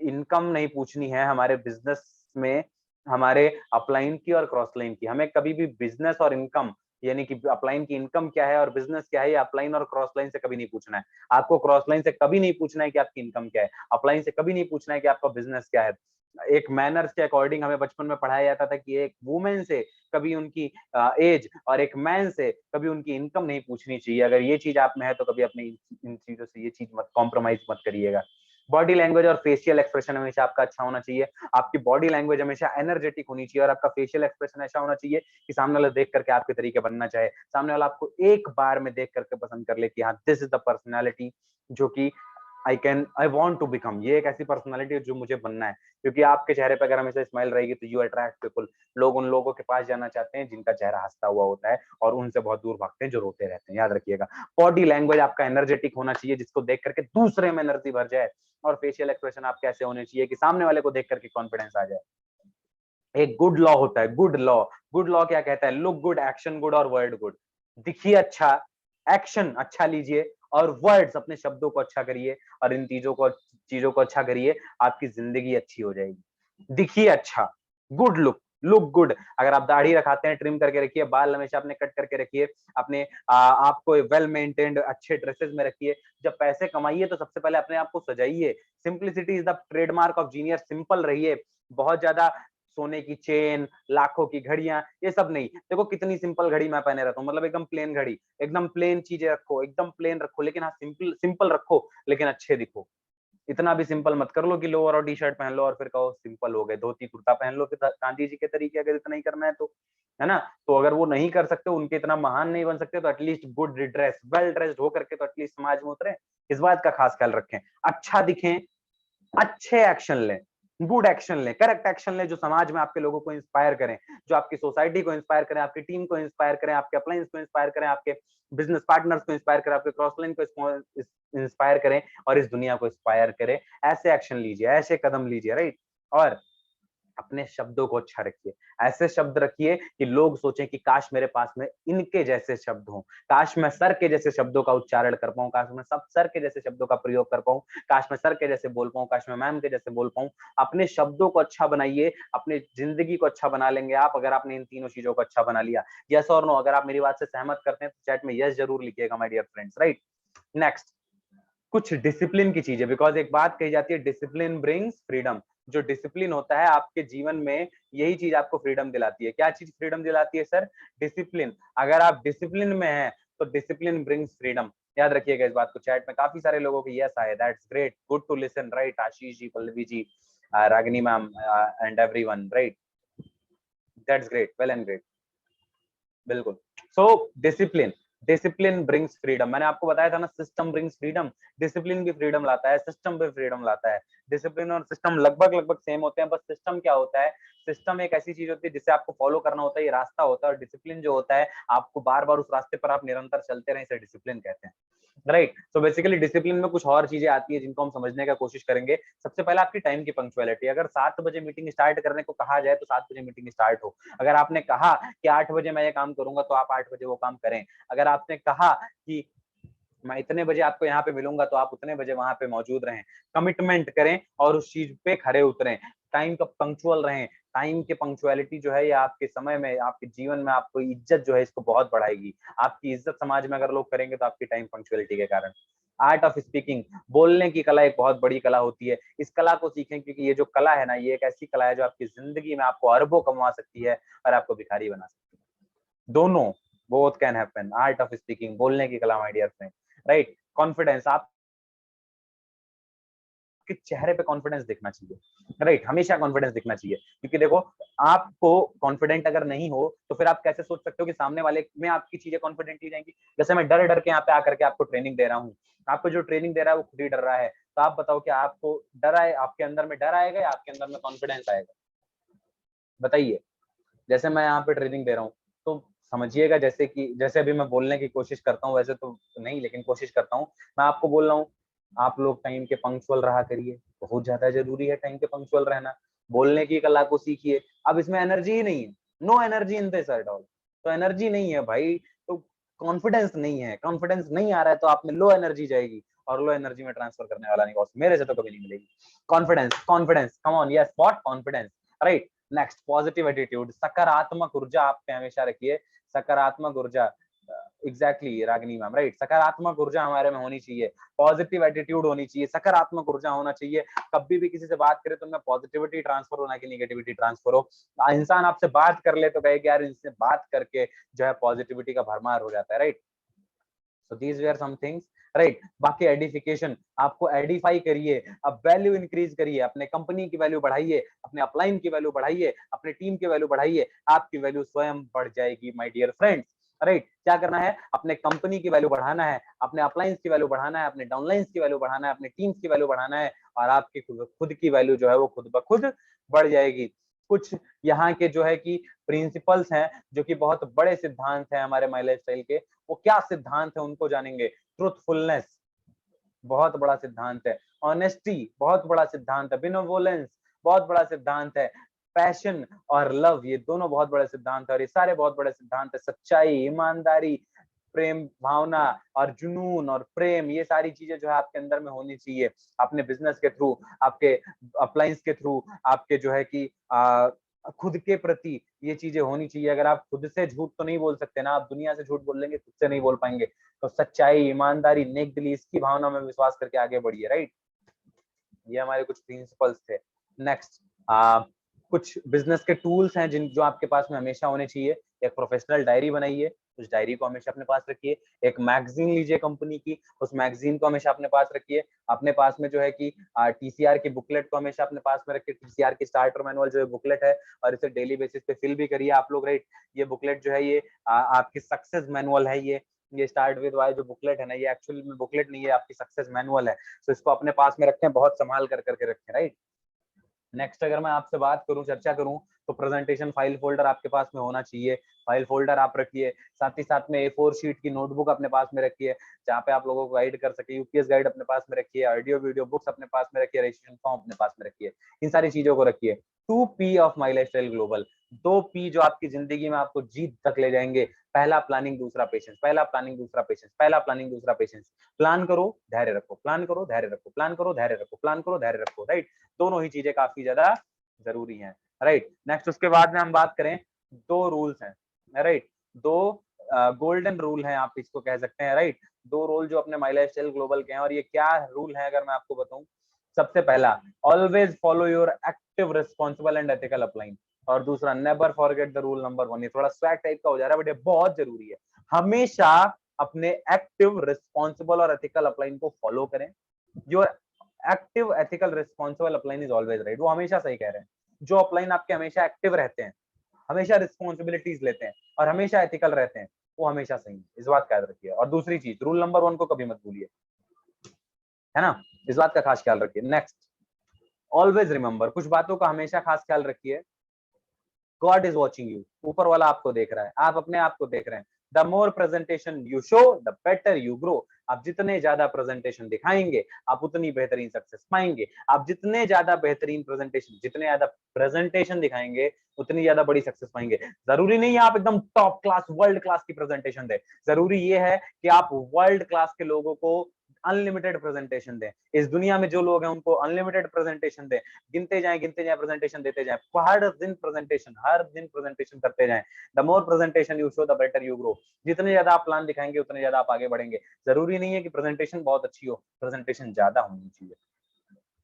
इनकम नहीं पूछनी है हमारे बिजनेस में, हमारे अपलाइन की और क्रॉस लाइन की। हमें कभी भी बिजनेस और इनकम, यानी कि अपलाइन की इनकम क्या है और बिजनेस क्या है, ये अपलाइन और क्रॉस लाइन से कभी नहीं पूछना है। आपको क्रॉस लाइन से कभी नहीं पूछना है कि आपकी इनकम क्या है, अपलाइन से कभी नहीं पूछना है कि आपका बिजनेस क्या है। एक मैनर्स के अकॉर्डिंग हमें बचपन में पढ़ाया जाता था कि एक वुमेन से कभी उनकी एज और एक मैन से कभी उनकी इनकम नहीं पूछनी चाहिए। अगर ये चीज आप में है तो कभी अपनी इन चीजों से ये चीज मत कॉम्प्रोमाइज मत करिएगा। बॉडी लैंग्वेज और फेशियल एक्सप्रेशन हमेशा आपका अच्छा होना चाहिए। आपकी बॉडी लैंग्वेज हमेशा एनर्जेटिक होनी चाहिए और आपका फेशियल एक्सप्रेशन ऐसा होना चाहिए कि सामने वाला देख करके आपके तरीके बनना चाहे, सामने वाला आपको एक बार में देख करके पसंद कर ले कि हाँ, दिस इज द पर्सनैलिटी जो कि आई वॉन्ट टू बिकम। ये एक ऐसी पर्सनैलिटी है जो मुझे बनना है। क्योंकि आपके चेहरे पर अगर हमेशा स्माइल रहेगी तो यू अट्रैक्ट पीपल। लोग उन लोगों के पास जाना चाहते हैं जिनका चेहरा हंसता हुआ होता है, और उनसे बहुत दूर भागते हैं जो रोते रहते हैं। याद रखिएगा, बॉडी लैंग्वेज आपका एनर्जेटिक होना चाहिए, जिसको देख करके दूसरे में एनर्जी भर जाए। और फेशियल एक्सप्रेशन आप कैसे होने चाहिए कि सामने वाले को देख करके कॉन्फिडेंस आ जाए। एक गुड लॉ होता है, गुड लॉ। गुड लॉ क्या कहता है? लुक गुड, एक्शन गुड और वर्ड गुड। दिखिए अच्छा, एक्शन अच्छा लीजिए और वर्ड्स, अपने शब्दों को अच्छा करिए, और इन चीजों को अच्छा करिए, आपकी जिंदगी अच्छी हो जाएगी। दिखिए अच्छा, गुड लुक, लुक गुड। अगर आप दाढ़ी रखाते हैं, ट्रिम करके रखिए, बाल हमेशा अपने कट करके रखिए, अपने आपको वेल मेंटेन्ड अच्छे ड्रेसेस में रखिए। जब पैसे कमाइए तो सबसे पहले अपने आप को सजाइए। Simplicity is the trademark of genius. Simple रहिए, बहुत ज्यादा सोने की चेन, लाखों की घड़ियां, ये सब नहीं। देखो कितनी सिंपल घड़ी मैं पहने रहता हूँ, मतलब एकदम प्लेन घड़ी, एकदम प्लेन चीजें रखो, एकदम प्लेन रखो, लेकिन हाँ सिंपल सिंपल रखो, लेकिन अच्छे दिखो। इतना भी सिंपल मत कर लो कि लोअर और टी शर्ट पहन लो और फिर कहो सिंपल हो गए। धोती कुर्ता पहन लो फिर गांधी जी के तरीके, अगर इतना ही करना है तो। है ना। तो अगर वो नहीं कर सकते, उनके इतना महान नहीं बन सकते, तो at least good dress, well dressed होकर के तो एटलीस्ट समाज में उतरे। इस बात का खास ख्याल रखें, अच्छा दिखें, अच्छे एक्शन लें, गुड एक्शन लें, करेक्ट एक्शन लें, जो समाज में आपके लोगों को इंस्पायर करें, जो आपकी सोसाइटी को इंस्पायर करें, आपकी टीम को इंस्पायर करें, आपके अप्लायंस को इंस्पायर करें, आपके बिजनेस पार्टनर्स को इंस्पायर करें, आपके क्रॉस लाइन को इंस्पायर करें और इस दुनिया को इंस्पायर करें। ऐसे एक्शन लीजिए, ऐसे कदम लीजिए, राइट। और अपने शब्दों को अच्छा रखिए, ऐसे शब्द रखिए कि लोग सोचें कि काश मेरे पास में इनके जैसे शब्द हों, काश मैं सर के जैसे शब्दों का उच्चारण कर पाऊं, काश मैं सब सर के जैसे शब्दों का प्रयोग कर पाऊं, काश मैं सर के जैसे बोल पाऊं, काश मैं मैम के जैसे बोल पाऊं। अपने शब्दों को अच्छा बनाइए, अपनी जिंदगी को अच्छा बना लेंगे आप, अगर आपने इन तीनों चीजों को अच्छा बना लिया। यस और नो, अगर आप मेरी बात से सहमत करते हैं तो चैट में यस जरूर लिखिएगा my dear friends, right. Next, कुछ डिसिप्लिन की चीजें, बिकॉज एक बात कही जाती है, डिसिप्लिन ब्रिंग्स फ्रीडम। जो डिसिप्लिन होता है आपके जीवन में, यही चीज आपको फ्रीडम दिलाती है। क्या चीज फ्रीडम दिलाती है सर? डिसिप्लिन। अगर आप डिसिप्लिन में हैं तो डिसिप्लिन ब्रिंग्स फ्रीडम। याद रखिएगा इस बात को। चैट में काफी सारे लोगों के यस आए, that's great, good to listen, right. Ashish ji, Pallavi ji, Ragini ma'am and everyone, right, that's great, well and great, बिल्कुल। So discipline, discipline brings freedom. मैंने आपको बताया था ना, सिस्टम ब्रिंग्स फ्रीडम। डिसिप्लिन भी फ्रीडम लाता है, सिस्टम भी फ्रीडम लाता है। डिसिप्लिन और सिस्टम लगभग लगभग सेम होते हैं, बस सिस्टम क्या होता है, सिस्टम एक ऐसी चीज होती है जिसे आपको फॉलो करना होता है, ये रास्ता होता है। और डिसिप्लिन जो होता है, आपको बार बार उस रास्ते पर आप निरंतर चलते रहे, इसे डिसिप्लिन कहते हैं, राइट। तो बेसिकली डिसिप्लिन में कुछ और चीजें आती है जिनको हम समझने का कोशिश करेंगे। सबसे पहले आपकी टाइम की पंक्चुअलिटी। अगर 7 बजे मीटिंग स्टार्ट करने को कहा जाए तो 7 बजे मीटिंग स्टार्ट हो। अगर आपने कहा कि 8 बजे मैं ये काम करूंगा तो आप 8 बजे वो काम करें। अगर आपने कहा कि मैं इतने बजे आपको यहाँ पे मिलूंगा तो आप उतने बजे वहां पे मौजूद रहें। कमिटमेंट करें और उस चीज पे खरे उतरें। टाइम का पंक्चुअल रहें। टाइम के पंक्चुअलिटी जो है, ये आपके समय में, आपके जीवन में आपको इज्जत जो है इसको बहुत बढ़ाएगी। आपकी इज्जत समाज में अगर लोग करेंगे तो आपकी टाइम पंक्चुअलिटी के कारण। आर्ट ऑफ स्पीकिंग, बोलने की कला एक बहुत बड़ी कला होती है। इस कला को सीखें, क्योंकि ये जो कला है ना, ये एक ऐसी कला है जो आपकी जिंदगी में आपको अरबों कमा सकती है और आपको भिखारी बना सकती है। दोनों, both can happen. Art of speaking, बोलने की कला, my dear friend, right. Confidence, आप के चेहरे पे कॉन्फिडेंस दिखना चाहिए, राइट। हमेशा कॉन्फिडेंस दिखना चाहिए, क्योंकि देखो, आपको कॉन्फिडेंट अगर नहीं हो तो फिर आप कैसे सोच सकते हो कि सामने वाले में आपकी चीजें कॉन्फिडेंटली जाएंगी। जैसे मैं डर डर के यहाँ पे आकर के आपको ट्रेनिंग दे रहा हूँ, आपको जो ट्रेनिंग दे रहा है वो खुद ही डर रहा है, तो आप बताओ कि आपको डर आए, आपके अंदर में डर आएगा या आपके अंदर में कॉन्फिडेंस आएगा? बताइए। जैसे मैं यहाँ पे ट्रेनिंग दे रहा हूँ, तो समझिएगा, जैसे कि जैसे अभी मैं बोलने की कोशिश करता हूँ, वैसे तो नहीं, लेकिन कोशिश करता हूँ। मैं आपको बोल रहा हूँ, आप लोग टाइम के पंक्चुअल रहा करिए, बहुत ज्यादा जरूरी है टाइम के पंक्चुअल रहना। बोलने की कला को सीखिए। अब इसमें एनर्जी ही नहीं है, no energy in this at all. तो एनर्जी नहीं है भाई, तो कॉन्फिडेंस नहीं है, कॉन्फिडेंस नहीं आ रहा है, तो आप में लो एनर्जी जाएगी, और लो एनर्जी में ट्रांसफर करने वाला नहीं, बॉस, मेरे से तो कभी नहीं मिलेगी। Confidence, confidence, come on, yes, what, confidence, right. Next, positive attitude, सकारात्मक ऊर्जा आप पे हमेशा रखिए। सकारात्मक ऊर्जा, एग्जैक्टली रागिनी मैम, राइट। सकारात्मक ऊर्जा हमारे में होनी चाहिए, पॉजिटिव एटीट्यूड होनी चाहिए, सकारात्मक ऊर्जा होना चाहिए। कभी भी किसी से बात करे तो उनमें पॉजिटिविटी ट्रांसफर होना कि निगेटिविटी ट्रांसफर हो। इंसान आपसे बात कर ले तो कहे कि यार इनसे बात करके जो है पॉजिटिविटी का भरमार हो जाता है, right. So these were some things, right. बाकी एडिफिकेशन, आपको एडिफाई करिए, अब वैल्यू इंक्रीज करिए, अपने कंपनी की वैल्यू बढ़ाइए, अपने अपलाइन की वैल्यू बढ़ाइए, अपने टीम की वैल्यू बढ़ाइए, आपकी वैल्यू स्वयं बढ़ जाएगी माय डियर फ्रेंड्स, राइट। क्या करना है? अपने कंपनी की वैल्यू बढ़ाना है, अपने अपलाइंस की वैल्यू बढ़ाना है, अपने डाउनलाइंस की वैल्यू बढ़ाना है, अपने टीम्स की वैल्यू बढ़ाना है, और आपकी खुद की वैल्यू जो है वो खुद ब खुद बढ़ जाएगी। कुछ यहाँ के जो है कि प्रिंसिपल्स हैं, जो कि बहुत बड़े सिद्धांत हैं हमारे माई लाइफ स्टाइल के। वो क्या सिद्धांत है उनको जानेंगे। ट्रूथफुलनेस बहुत बड़ा सिद्धांत है, ऑनेस्टी बहुत बड़ा सिद्धांत है, बिनोवोलेंस बहुत बड़ा सिद्धांत है, पैशन और लव ये दोनों बहुत बड़े सिद्धांत है, और ये सारे बहुत बड़े सिद्धांत है। सच्चाई, ईमानदारी, प्रेम भावना और जुनून और प्रेम, ये सारी चीजें जो है आपके अंदर में होनी चाहिए। अपने बिजनेस के थ्रू, आपके अप्लायंस के थ्रू, आपके जो है कि खुद के प्रति ये चीजें होनी चाहिए। अगर आप खुद से झूठ तो नहीं बोल सकते ना, आप दुनिया से झूठ बोल लेंगे, खुद से नहीं बोल पाएंगे। तो सच्चाई, ईमानदारी, नेक दिली, इसकी भावना में विश्वास करके आगे बढ़िए, राइट। ये हमारे कुछ प्रिंसिपल्स थे। नेक्स्ट, कुछ बिजनेस के टूल्स हैं जिन जो आपके पास में हमेशा होने चाहिए। एक प्रोफेशनल डायरी बनाइए, उस डायरी को हमेशा अपने पास रखिए। एक मैगजीन लीजिए कंपनी की, उस मैगजीन को हमेशा अपने पास रखिए। अपने पास में जो है कि टीसीआर की बुकलेट को हमेशा अपने पास में रखिए, टीसीआर की स्टार्टर मैनुअल जो है बुकलेट है, और इसे डेली बेसिस पे फिल भी करिए आप लोग, राइट। ये बुकलेट जो है ये आपकी सक्सेस मैनुअल है। ये स्टार्ट विद वाई जो बुकलेट है ना, ये एक्चुअली में बुकलेट नहीं है, आपकी सक्सेस मैनुअल है। तो इसको अपने पास में रखें, बहुत संभाल कर करके रखें, राइट। नेक्स्ट अगर मैं आपसे बात करूं, चर्चा करूं, तो प्रेजेंटेशन फाइल फोल्डर आपके पास में होना चाहिए। फाइल फोल्डर आप रखिए, साथ ही साथ में A4 शीट की नोटबुक अपने पास में रखिए, जहाँ पे आप लोगों को गाइड कर सके। यूपीएस गाइड अपने पास में रखिए, ऑडियो वीडियो बुक्स अपने पास में रखिए, रजिस्ट्रेशन फॉर्म अपने पास में रखिए। इन सारी चीजों को रखिए। 2P of my lifestyle global, 2P जो आपकी जिंदगी में आपको जीत तक ले जाएंगे। पहला प्लानिंग, दूसरा पेशेंस। पहला प्लानिंग, दूसरा पेशेंस। पहला प्लानिंग, दूसरा पेशेंस। प्लान करो, धैर्य रखो, प्लान करो, धैर्य रखो, प्लान करो, धैर्य रखो, प्लान करो, धैर्य रखो, राइट। दोनों ही चीजें काफी ज्यादा जरूरी है, राइट। नेक्स्ट उसके बाद में हम बात करें, दो रूल्स हैं, राइट। दो गोल्डन रूल है आप इसको कह सकते हैं, राइट। दो रूल जो अपने माई लाइफस्टाइल ग्लोबल के हैं, और ये क्या रूल है अगर मैं आपको बताऊं। सबसे पहला, always follow your active responsible and ethical upline, और दूसरा, never forget the rule number 1। ये थोड़ा स्वैग टाइप का हो जा रहा है, बट ये बहुत जरूरी है। हमेशा अपने एक्टिव रिस्पॉन्सिबल और एथिकल अपलाइन को फॉलो करें। Your active ethical responsible upline is always right, वो हमेशा सही कह रहे हैं। जो अपलाइन आपके हमेशा एक्टिव रहते हैं, हमेशा रिस्पॉन्सिबिलिटीज लेते हैं, और हमेशा एथिकल रहते हैं, वो हमेशा सही है। इस बात का याद रखिए। और दूसरी चीज, रूल नंबर 1 को कभी मत भूलिए, है ना। इस बात का खास ख्याल रखिए। नेक्स्ट, ऑलवेज रिमेंबर, कुछ बातों का हमेशा खास ख्याल रखिए। गॉड इज वॉचिंग यू, ऊपर वाला आपको देख रहा है, आप अपने आप को देख रहे हैं। The more presentation you show the better you grow, आप जितने ज्यादा प्रेजेंटेशन दिखाएंगे, आप उतनी बेहतरीन सक्सेस पाएंगे। आप जितने ज्यादा बेहतरीन प्रेजेंटेशन, जितने ज्यादा प्रेजेंटेशन दिखाएंगे, उतनी ज्यादा बड़ी सक्सेस पाएंगे। जरूरी नहीं है आप एकदम टॉप क्लास वर्ल्ड क्लास की प्रेजेंटेशन दें, जरूरी ये है कि आप वर्ल्ड क्लास के लोगों को अनलिमिटेड प्रेजेंटेशन दें। इस दुनिया में जो लोग हैं उनको अनलिमिटेड प्रेजेंटेशन दें, गिनते जाएं प्रेजेंटेशन देते जाएं, हर दिन प्रेजेंटेशन करते जाएं। The more presentation you show the better you grow, जितने ज्यादा आप प्लान दिखाएंगे उतने ज्यादा आप आगे बढ़ेंगे। जरूरी नहीं है कि प्रेजेंटेशन बहुत अच्छी हो, प्रेजेंटेशन ज्यादा होनी चाहिए।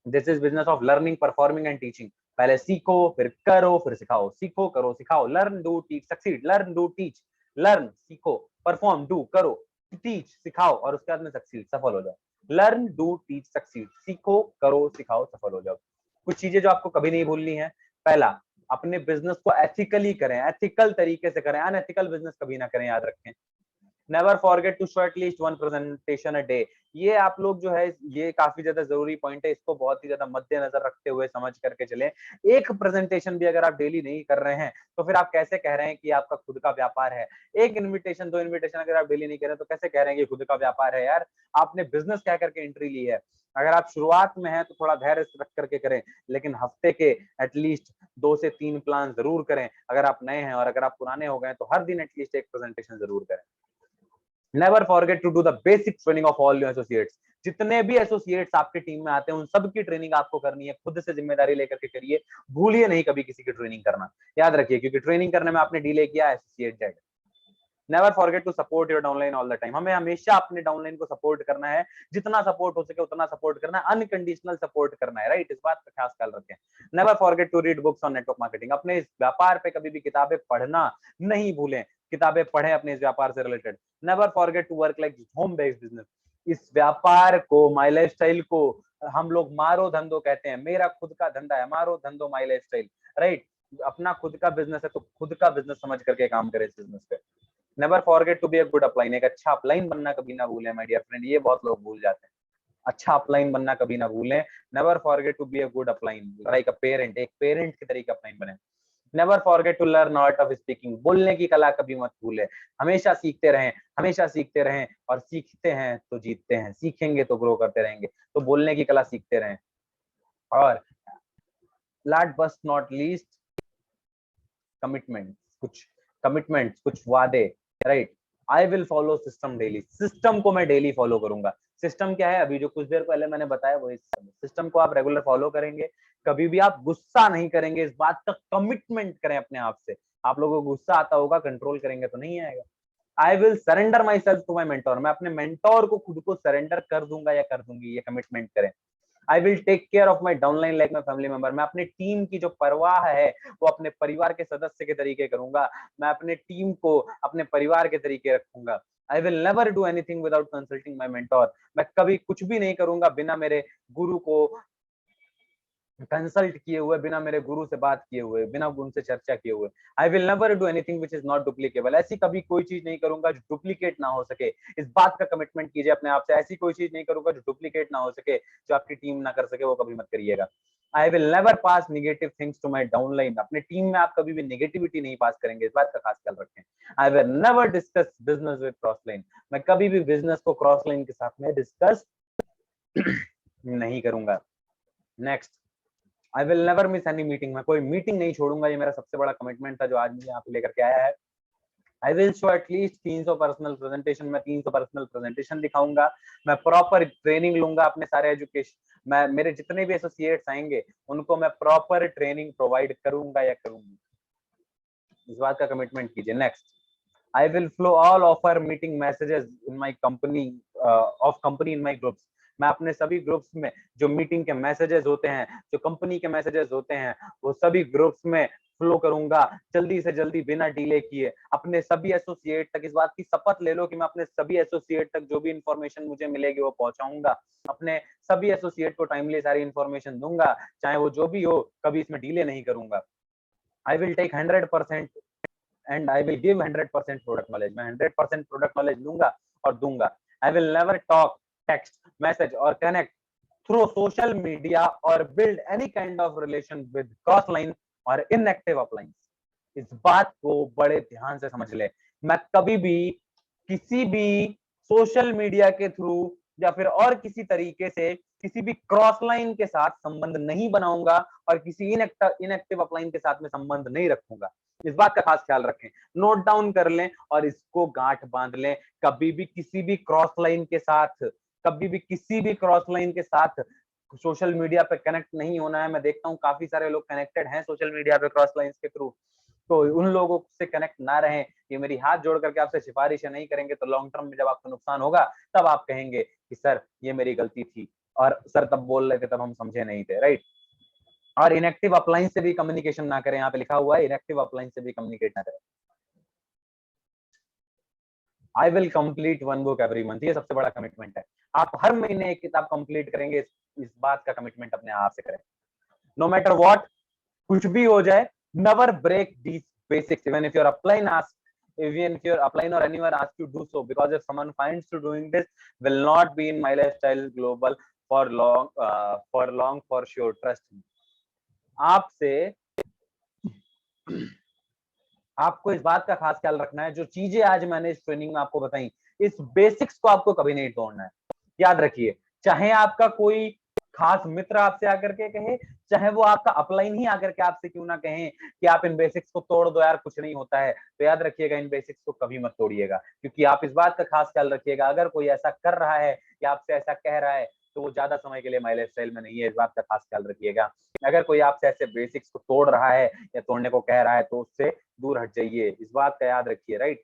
This is business of learning, performing and teaching. पहले सीखो, फिर करो, फिर सिखाओ, सीखो, करो, सिखाओ। Learn, do, teach, succeed. Learn, do, teach. Learn, सीखो, परफॉर्म, डू, करो, टीच, सिखाओ, और उसके बाद में सक्सीड, सफल हो जाओ। Learn, do, teach, succeed. सीखो, करो, सिखाओ, सफल हो जाओ। कुछ चीजें जो आपको कभी नहीं भूलनी है। पहला, अपने बिजनेस को एथिकली करें, एथिकल तरीके से करें, अनएथिकल बिजनेस कभी ना करें, याद रखें। Never forget to show at least 1 presentation a day. ये आप लोग जो है, ये काफी ज्यादा जरूरी पॉइंट है, इसको बहुत ही ज्यादा मद्देनजर रखते हुए समझ करके चले। एक प्रेजेंटेशन भी अगर आप डेली नहीं कर रहे हैं, तो फिर आप कैसे कह रहे हैं कि आपका खुद का व्यापार है। एक इन्विटेशन, दो इन्विटेशन अगर आप डेली नहीं कर रहे हैं, तो कैसे कह रहे हैं कि खुद का व्यापार है। यार, आपने बिजनेस कह करके एंट्री ली है। अगर आप शुरुआत में हैं तो थोड़ा धैर्य रख करके करें, लेकिन हफ्ते के एटलीस्ट 2 से 3 प्लान जरूर करें अगर आप नए हैं, और अगर आप पुराने हो गए तो हर दिन एटलीस्ट एक प्रेजेंटेशन जरूर करें। Never forget to do the basic training of all your associates. जितने भी एसोसिएट्स आपके टीम में आते हैं, उन सबकी ट्रेनिंग आपको करनी है, खुद से जिम्मेदारी लेकर के करिए। भूलिए नहीं कभी किसी की ट्रेनिंग करना, याद रखिए, क्योंकि ट्रेनिंग करने में आपने डिले किया, एसोसिएट जाएगा। Never forget to support your downline all the time. हमें हमेशा अपने डाउनलाइन को सपोर्ट करना है, जितना सपोर्ट हो सके उतना सपोर्ट करना है, अनकंडीशनल सपोर्ट करना है, राइट। इस बात का खास ख्याल रखें। Never forget to read books on network marketing. अपने इस व्यापार पे कभी भी किताबें पढ़ना नहीं भूलें, किताबें पढ़ें अपने इस व्यापार से related. Never forget to work like home based business. इस व्यापार को, माई लाइफ स्टाइल को हम लोग मारो धंधो कहते हैं। मेरा खुद का धंधा है, मारो धंधो माई लाइफ स्टाइल, राइट। अपना खुद का बिजनेस है तो खुद का बिजनेस समझ करके काम करें इस बिजनेस पे। Never forget to be a good upline. एक अच्छा अपलाइन बनना कभी ना भूलें माय डियर फ्रेंड, ये बहुत लोग भूल जाते हैं। अच्छा अपलाइन बनना कभी ना भूलें। Never forget to be a good upline, like a parent, एक पेरेंट की तरीके अपलाइन बने। Never forget to learn art of speaking. बोलने की कला कभी मत भूलें। हमेशा सीखते रहें, हमेशा सीखते रहें, और सीखते हैं तो जीतते हैं, सीखेंगे तो ग्रो करते रहेंगे। तो बोलने की कला सीखते रहें। और last but not least, commitment. कुछ कमिटमेंट, कुछ वादे, right. I will follow system daily. System को मैं डेली फॉलो करूंगा। सिस्टम क्या है, अभी जो कुछ देर पहले मैंने बताया वही सिस्टम को आप रेगुलर फॉलो करेंगे। कभी भी आप गुस्सा नहीं करेंगे, इस बात का कमिटमेंट करें अपने आप से। आप लोगों को गुस्सा आता होगा, कंट्रोल करेंगे तो नहीं आएगा। I will surrender my self to my mentor. मैं अपने मेंटोर को खुद को सरेंडर कर दूंगा या कर दूंगी, ये कमिटमेंट करें। I will take care of my downline like my family member. मैं अपने टीम की जो परवाह है वो अपने परिवार के सदस्य के तरीके करूंगा। मैं अपने टीम को अपने परिवार के तरीके रखूंगा। आई will never do anything without consulting my mentor. मैं कभी कुछ भी नहीं करूंगा बिना मेरे गुरु को कंसल्ट किए हुए, बिना मेरे गुरु से बात किए हुए, बिना उनसे चर्चा किए हुए। आई will never do anything which is not duplicable. ऐसी कभी कोई चीज नहीं करूंगा जो डुप्लीकेट ना हो सके। इस बात का कमिटमेंट कीजिए अपने आप से। ऐसी कोई चीज नहीं करूंगा जो डुप्लीकेट ना हो सके, जो आपकी टीम ना कर सके, वो कभी मत करिएगा। I will never pass negative things to my downline. अपने टीम में आप कभी भी नेगेटिविटी नहीं पास करेंगे, इस बात का खास ख्याल रखें। I will never discuss business with crossline. मैं कभी भी बिजनेस को क्रॉसलाइन के साथ में डिस्कस नहीं करूंगा। Next, I will never miss any meeting. मैं कोई मीटिंग नहीं छोड़ूंगा, ये मेरा सबसे बड़ा कमिटमेंट था जो आज मुझे यहाँ पे लेकर के आया है। I will show at least 300 personal presentation. मैं 300 पर्सनल प्रेजेंटेशन दिखाऊंगा। मैं प्रॉपर ट्रेनिंग लूंगा अपने सारे एजुकेशन, मैं मेरे जितने भी एसोसिएट्स आएंगे उनको मैं प्रॉपर ट्रेनिंग प्रोवाइड करूंगा या करूंगी। इस बात का कमिटमेंट कीजिए। Next, I will flow all of our meeting messages in my company of company in my groups. मैं अपने सभी ग्रुप्स में जो मीटिंग के मैसेजेस होते हैं, जो कंपनी के मैसेजेस होते हैं, वो सभी ग्रुप्स में फ्लो करूंगा जल्दी से जल्दी बिना डिले किए। अपने सभी एसोसिएट तक इस बात की शपथ ले लो कि मैं अपने सभी एसोसिएट तक जो भी इंफॉर्मेशन मुझे मिलेगी वो पहुंचाऊंगा। अपने सभी एसोसिएट को टाइमली सारी इंफॉर्मेशन दूंगा, चाहे वो जो भी हो, कभी इसमें डिले नहीं करूंगा। I will take 100% and I will give 100% product knowledge. मैं 100% प्रोडक्ट नॉलेज लूंगा और दूंगा। I will never talk, text, message और कनेक्ट थ्रू सोशल मीडिया और build any kind of relation with cross line और इनएक्टिव अपलाइन। इस बात को बड़े ध्यान से समझ ले। मैं कभी भी किसी भी सोशल मीडिया के थ्रू या फिर और किसी तरीके से किसी भी क्रॉस लाइन के साथ संबंध नहीं बनाऊंगा और किसी इनएक्टिव अपलाइन के साथ में संबंध नहीं रखूंगा। इस बात का खास ख्याल रखें, नोट डाउन कर लें और इसको गांठ बांध लें। कभी भी किसी भी क्रॉस लाइन के साथ, कभी भी किसी भी क्रॉस लाइन के साथ सोशल मीडिया पे कनेक्ट नहीं होना है। मैं देखता हूँ काफी सारे लोग कनेक्टेड हैं सोशल मीडिया पे क्रॉस लाइन के थ्रू, तो उन लोगों से कनेक्ट ना रहें। ये मेरी हाथ जोड़ करके आपसे सिफारिश नहीं करेंगे, तो लॉन्ग टर्म में जब आपको नुकसान होगा तब आप कहेंगे कि सर ये मेरी गलती थी और सर तब बोल रहे थे, तब हम समझे नहीं थे, राइट। और इनएक्टिव अपलाइन से भी कम्युनिकेशन ना करें। यहाँ पे लिखा हुआ है इनएक्टिव अपलाइन से भी कम्युनिकेट ना करें। I will complete one book every month. ये सबसे बड़ा कमिटमेंट है। आप हर महीने एक किताब कंप्लीट करेंगे, इस बात का कमिटमेंट अपने आप से करें। नो मैटर व्हाट, कुछ भी हो जाए, never break these basics even if your upline asks, even if your upline or anyone asks you to do so, because if someone finds you doing this, will not be in my lifestyle global for long for sure, trust me। आपसे आपको इस बात का खास ख्याल रखना है, जो चीजें आज मैंने इस ट्रेनिंग में आपको बताई, इस बेसिक्स को आपको कभी नहीं तोड़ना है। याद रखिए, चाहे आपका कोई खास मित्र आपसे आकर के कहे, चाहे वो आपका अपलाइन ही आकर के आपसे क्यों ना कहें कि आप इन बेसिक्स को तोड़ दो यार, कुछ नहीं होता है, तो याद रखिएगा इन बेसिक्स को कभी मत तोड़िएगा। क्योंकि आप इस बात का खास ख्याल रखिएगा, अगर कोई ऐसा कर रहा है या आपसे ऐसा कह रहा है तो वो ज्यादा समय के लिए माई लाइफस्टाइल में नहीं है। इस बात का खास ख्याल रखिएगा। अगर कोई आपसे ऐसे बेसिक्स को तोड़ रहा है या तोड़ने को कह रहा है तो उससे दूर हट जाइए। इस बात का याद रखिए, राइट।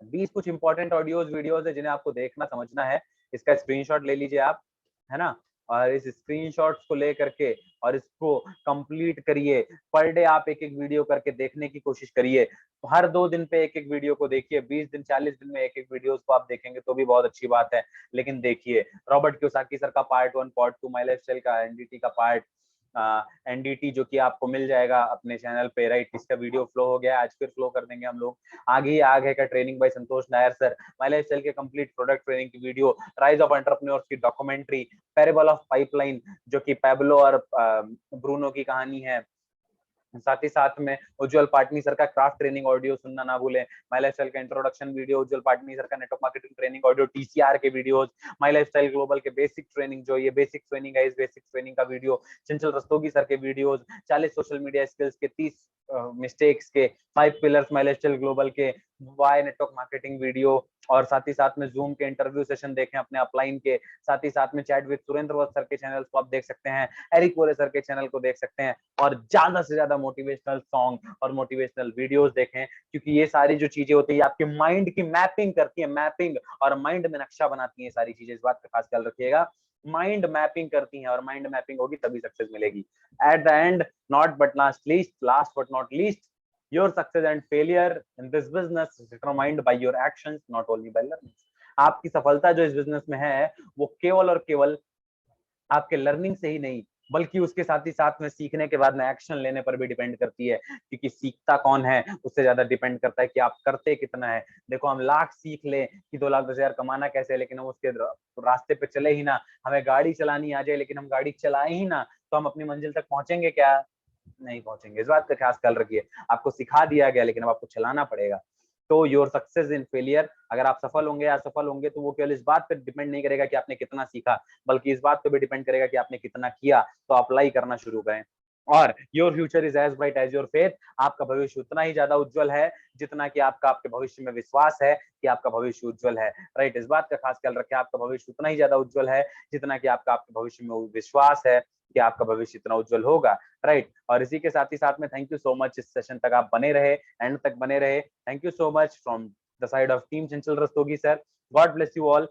20 कुछ इंपॉर्टेंट ऑडियोज वीडियोज है जिन्हें आपको देखना समझना है। इसका स्क्रीनशॉट ले लीजिए आप, है ना, और इस स्क्रीनशॉट्स को ले करके और इसको कंप्लीट करिए। पर डे आप एक एक वीडियो करके देखने की कोशिश करिए। हर 2 दिन पे एक एक वीडियो को देखिए। 20 दिन 40 दिन में एक एक वीडियोस को आप देखेंगे तो भी बहुत अच्छी बात है, लेकिन देखिए रॉबर्ट कियोसाकी सर का पार्ट 1, पार्ट 2, माई लाइफस्टाइल का एनडीटी का पार्ट एनडीटी जो कि आपको मिल जाएगा अपने चैनल पे, राइट। इसका वीडियो फ्लो हो गया, आज फिर फ्लो कर देंगे हम लोग। आगे ही आग है का ट्रेनिंग बाय संतोष नायर सर, माई लाइफस्टाइल के कंप्लीट प्रोडक्ट ट्रेनिंग की वीडियो, राइज ऑफ एंटरप्रेन्योर्स की डॉक्यूमेंट्री, पैरेबल ऑफ पाइपलाइन जो कि पैब्लो और ब्रूनो की कहानी है। साथ ही साथ में उज्जवल पाटनी सर का क्राफ्ट ट्रेनिंग ऑडियो सुनना ना भूलें। माई लाइफस्टाइल का इंट्रोडक्शन वीडियो, उज्जवल पाटनी सर का network marketing training audio, TCR के वीडियोस, माई लाइफस्टाइल ग्लोबल के बेसिक ट्रेनिंग, जो ये बेसिक ट्रेनिंग है, इस बेसिक ट्रेनिंग का वीडियो, चंचल रस्तोगी सर के वीडियोस, 40 सोशल मीडिया स्किल्स के, 30 मिस्टेक्स के, 5 पिलर्स माई लाइफस्टाइल ग्लोबल के, वाई नेटवर्क मार्केटिंग वीडियो, और साथ ही साथ में जूम के इंटरव्यू सेशन देखें अपने अपलाइन के। साथ ही साथ में chat with Surendra Vats sir के चैनल को आप देख सकते हैं, एरिक वोरे सर के चैनल को देख सकते हैं, और ज्यादा से ज्यादा मोटिवेशनल सॉन्ग और मोटिवेशनल वीडियोस देखें। क्योंकि ये सारी जो चीजें होती है आपके माइंड की मैपिंग करती है, मैपिंग, और माइंड में नक्शा बनाती है सारी चीजें। इस बात का खास ख्याल रखिएगा। माइंड मैपिंग करती हैं, और माइंड मैपिंग होगी तभी सक्सेस मिलेगी। At the end, not but last but not least, your success and failure in this business is determined by your actions, not only by learning. आपकी सफलता जो इस बिजनेस में है वो केवल और केवल आपके लर्निंग से ही नहीं, बल्कि उसके साथ ही साथ में सीखने के बाद में एक्शन लेने पर भी डिपेंड करती है, क्योंकि सीखता कौन है उससे ज्यादा डिपेंड करता है कि आप करते कितना है। देखो, हम लाख सीख ले कि 2 लाख 10 हजार कमाना कैसे है, लेकिन हम उसके रास्ते पे चले ही ना, हमें गाड़ी चलानी आ जाए लेकिन हम गाड़ी चलाए ही ना, तो हम अपनी मंजिल तक पहुंचेंगे क्या? नहीं पहुंचेंगे। इस बात का खास ख्याल रखिए। आपको सिखा दिया गया लेकिन अब आपको चलाना पड़ेगा। तो योर सक्सेस इन फेलियर, अगर आप सफल होंगे या असफल होंगे तो वो केवल इस बात पर डिपेंड नहीं करेगा कि आपने कितना सीखा, बल्कि इस बात पे भी डिपेंड करेगा कि आपने कितना किया। तो अप्लाई करना शुरू करें। और your future is as bright as your faith, आपका भविष्य उतना ही ज्यादा उज्जवल है जितना कि आपका आपके भविष्य में विश्वास है कि आपका भविष्य उज्जवल है। राइट, इस बात का खास ख्याल रखें। आपका भविष्य उतना ही ज्यादा उज्जवल है जितना कि आपका आपके भविष्य में विश्वास है कि आपका भविष्य इतना उज्जवल होगा। राइट, और इसी के साथ ही साथ में थैंक यू सो मच, इस सेशन तक आप बने रहे, एंड तक बने रहे। Thank you so much from the side of team Chanchal Rastogi sir. God bless you all.